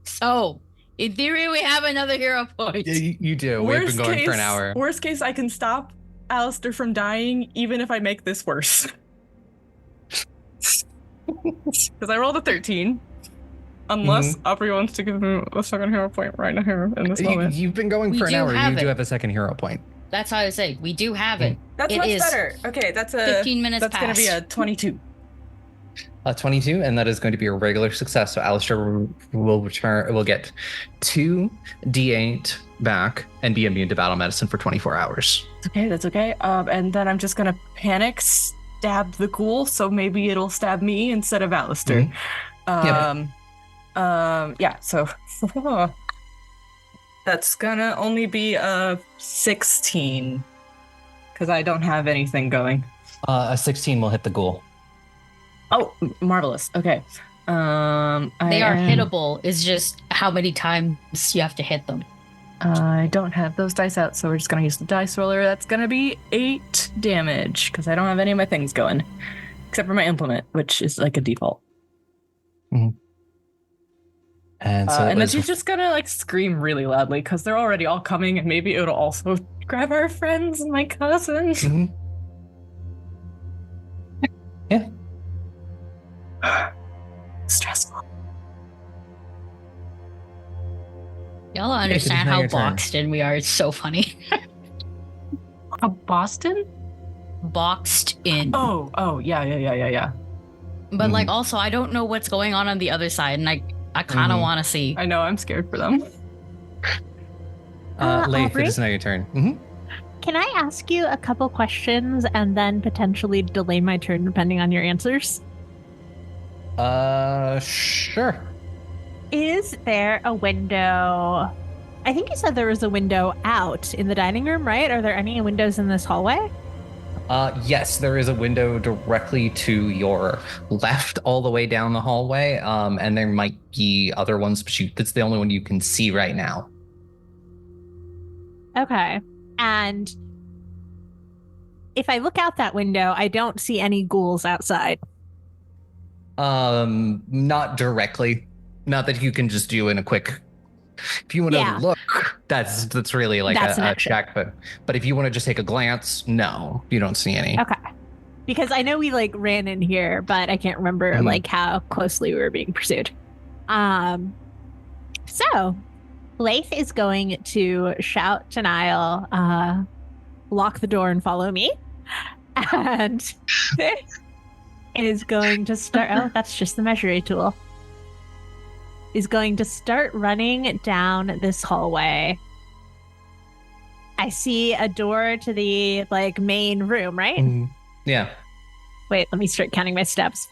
So, in theory, we have another hero point. Yeah, you do. We've been going for an hour. Worst case, I can stop Alistair from dying even if I make this worse. Because I rolled a 13. Unless Aubrey wants to give me a second hero point right now here in this moment. You've been going for an hour. You do have a second hero point. That's how I say. We do have it. That's It much is better. Okay, that's a 15 minutes That's going to be a 22. 22, and that is going to be a regular success. So Alistair will get 2d8 back and be immune to battle medicine for 24 hours. Okay, that's okay. And then I'm just gonna panic, stab the ghoul, so maybe it'll stab me instead of Alistair. Yeah. So that's gonna only be a 16 because I don't have anything going. A 16 will hit the ghoul. Oh, marvelous. Okay. They are hittable. It's just how many times you have to hit them. I don't have those dice out, so we're just gonna use the dice roller. That's gonna be 8 damage because I don't have any of my things going, except for my implement, which is like a default. Mm-hmm. And so and then she's just gonna like scream really loudly because they're already all coming, and maybe it'll also grab our friends and my cousin. Mm-hmm. Yeah. Stressful. Y'all don't understand how boxed in we are. It's so funny. Boston? Boxed in. Oh, yeah. But like, also, I don't know what's going on the other side, and I kind of want to see. I know. I'm scared for them. Laeth, Aubrey? it is now your turn. Mm-hmm. Can I ask you a couple questions and then potentially delay my turn depending on your answers? Sure. Is there a window? I think you said there was a window out in the dining room, right? Are there any windows in this hallway? Yes, there is a window directly to your left all the way down the hallway. And there might be other ones, but that's the only one you can see right now. Okay. And if I look out that window, I don't see any ghouls outside. Not directly. Not that you can just do in a quick. If you want to look, that's really like a check. But if you want to just take a glance, no, you don't see any. Okay. Because I know we like ran in here, but I can't remember like how closely we were being pursued. So Laeth is going to shout to Nihil, lock the door and follow me. And is going to start. Oh, that's just the measuring tool. Is going to start running down this hallway. I see a door to the like main room, right? Mm-hmm. Yeah. Wait, let me start counting my steps.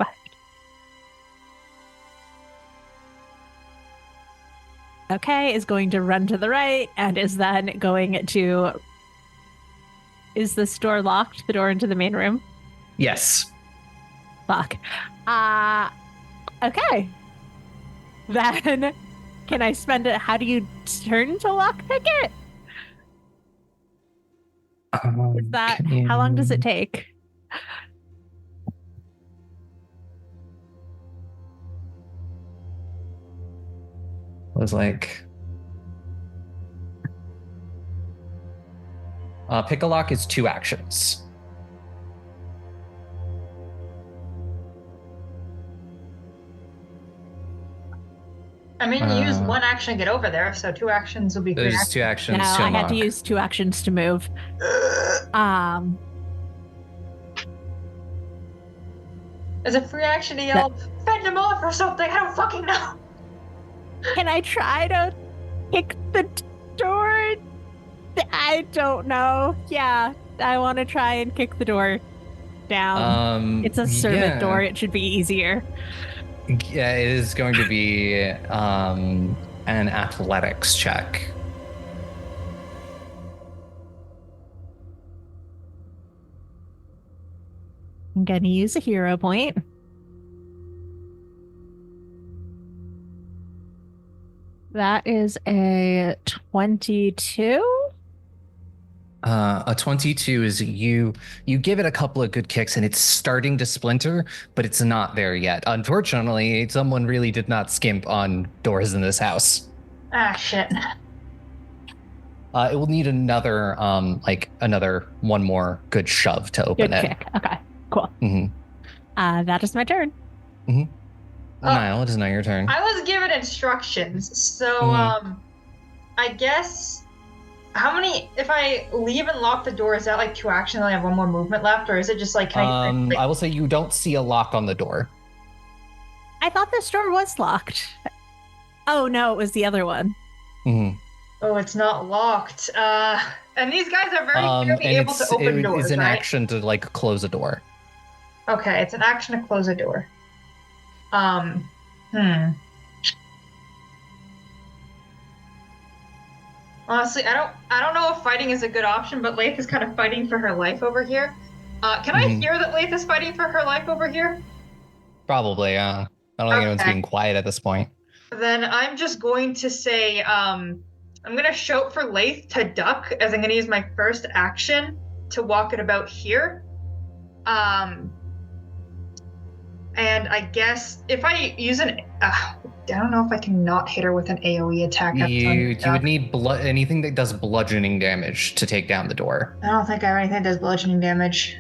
Okay, is going to run to the right and is then going to. Is this door locked? The door into the main room? Yes. Fuck. Okay. Then, can I spend it? How do you turn to lockpick it? Is that how long does it take? Was like pick a lock is 2 actions. I mean, you use 1 action to get over there, so 2 actions will be great. There's 2 actions. No, to I unlock. had to use 2 actions to move. Is it free action to yell, fend him off or something? I don't fucking know. Can I try to kick the door? I don't know. Yeah, I want to try and kick the door down. It's a servant door. It should be easier. Yeah, it is going to be an athletics check. I'm going to use a hero point. That is a 22. A 22 is you give it a couple of good kicks and it's starting to splinter, but it's not there yet. Unfortunately, someone really did not skimp on doors in this house. Ah, shit. It will need another one more good shove to open Good it. kick. Okay, cool. Mm-hmm. That is my turn. Mm-hmm. Nihil, it is now your turn. I was given instructions, so I guess how many? If I leave and lock the door, is that like 2 actions? I have 1 more movement left, or is it just like? I will say you don't see a lock on the door. I thought this door was locked. Oh no, it was the other one. Mm-hmm. Oh, it's not locked. And these guys are very clearly able to open doors, It's an right? action to like close a door. Okay, it's an action to close a door. Honestly, I don't know if fighting is a good option, but Laeth is kind of fighting for her life over here. Can I hear that Laeth is fighting for her life over here? Probably, I don't think anyone's being quiet at this point. Then I'm just going to say, I'm going to shout for Laeth to duck, as I'm going to use my first action to walk it about here. And I guess if I use an... I don't know if I can not hit her with an AoE attack. You would need anything that does bludgeoning damage to take down the door. I don't think I have anything that does bludgeoning damage.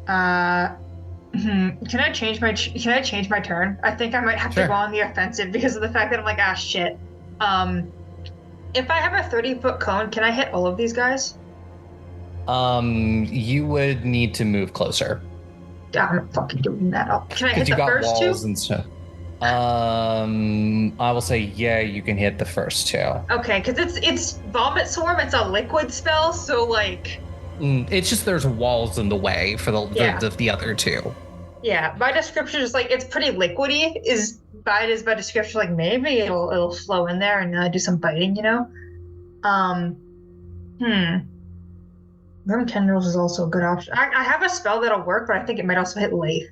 Can I change my turn? I think I might have to go on the offensive because of the fact that I'm like, shit. If I have a 30-foot cone, can I hit all of these guys? You would need to move closer. I'm not fucking doing that. Can I hit you the got first walls two? and stuff. I will say, yeah, you can hit the first two. Okay, because it's Vomit Swarm. It's a liquid spell, so like... it's just there's walls in the way for the other two. Yeah, by description, just like it's pretty liquidy. By description, like maybe it'll flow in there and do some biting, you know. Worm Tendrils is also a good option. I have a spell that'll work, but I think it might also hit Laeth.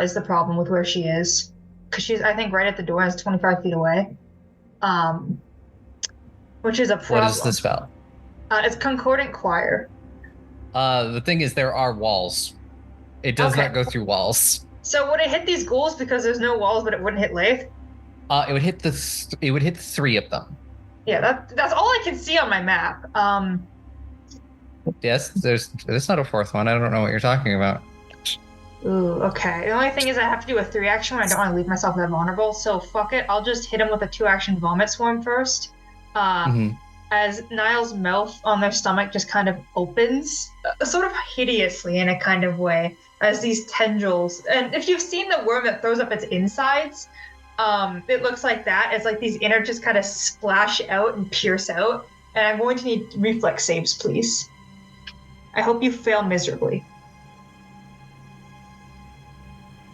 Is the problem with where she is, because she's I think right at the door, is 25 feet away. Which is a problem. What is the spell? It's Concordant Choir. The thing is, there are walls. It does not go through walls. So would it hit these ghouls because there's no walls, but it wouldn't hit Laeth? It would hit it would hit 3 of them. Yeah, that's all I can see on my map. Yes, there's not a 4th one. I don't know what you're talking about. Ooh, okay. The only thing is I have to do a 3-action when I don't want to leave myself that vulnerable, so fuck it. I'll just hit him with a 2-action Vomit Swarm first. As Nihil's mouth on their stomach just kind of opens, sort of hideously in a kind of way, as these tendrils. And if you've seen the worm that throws up its insides, it looks like that. It's like these innards just kind of splash out and pierce out. And I'm going to need reflex saves, please. I hope you fail miserably.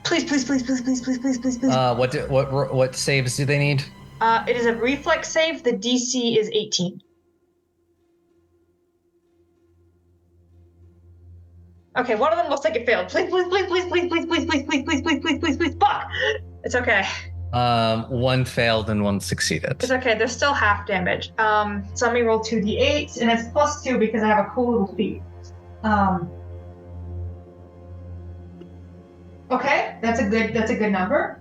Please, please, please, please, please, please, please, please, please. What saves do they need? It is a reflex save. The DC is 18. Okay, one of them looks like it failed. Please, please, please, please, please, please, please, please, please, please, please, please, please, please. Fuck! It's okay. One failed and one succeeded. It's okay. There's still half damage. So let me roll 2d8, and it's +2 because I have a cool little feat. Okay, that's a good number.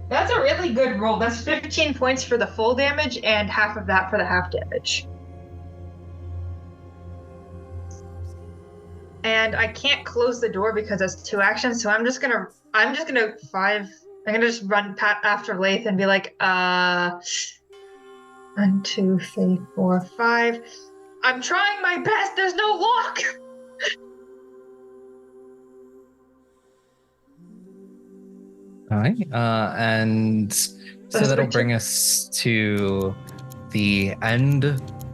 That's a really good roll. That's 15 points for the full damage and half of that for the half damage. And I can't close the door because it's 2 actions, so I'm just gonna just run after Laeth and be like, 1, 2, 3, 4, 5. I'm trying my best. There's no lock. All right, and so that'll bring us to the end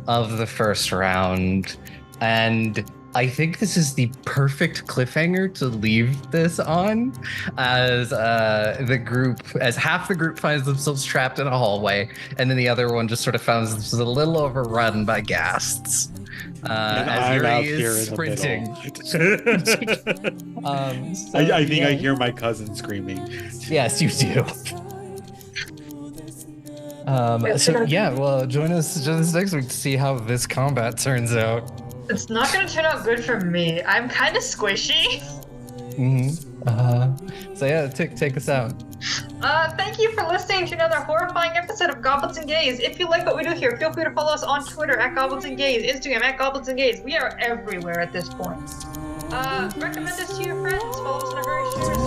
of the first round, and I think this is the perfect cliffhanger to leave this on, as half the group finds themselves trapped in a hallway, and then the other one just sort of finds themselves a little overrun by ghasts. As Yuri is sprinting. I think I hear my cousin screaming. Yes, you do. Well, join us next week to see how this combat turns out. It's not going to turn out good for me. I'm kind of squishy. So yeah, take us out. Thank you for listening to another horrifying episode of Goblins and Gays. If you like what we do here, feel free to follow us on Twitter at Goblins and Gays, Instagram at Goblins and Gays. We are everywhere at this point. Recommend us to your friends. Follow us on our very short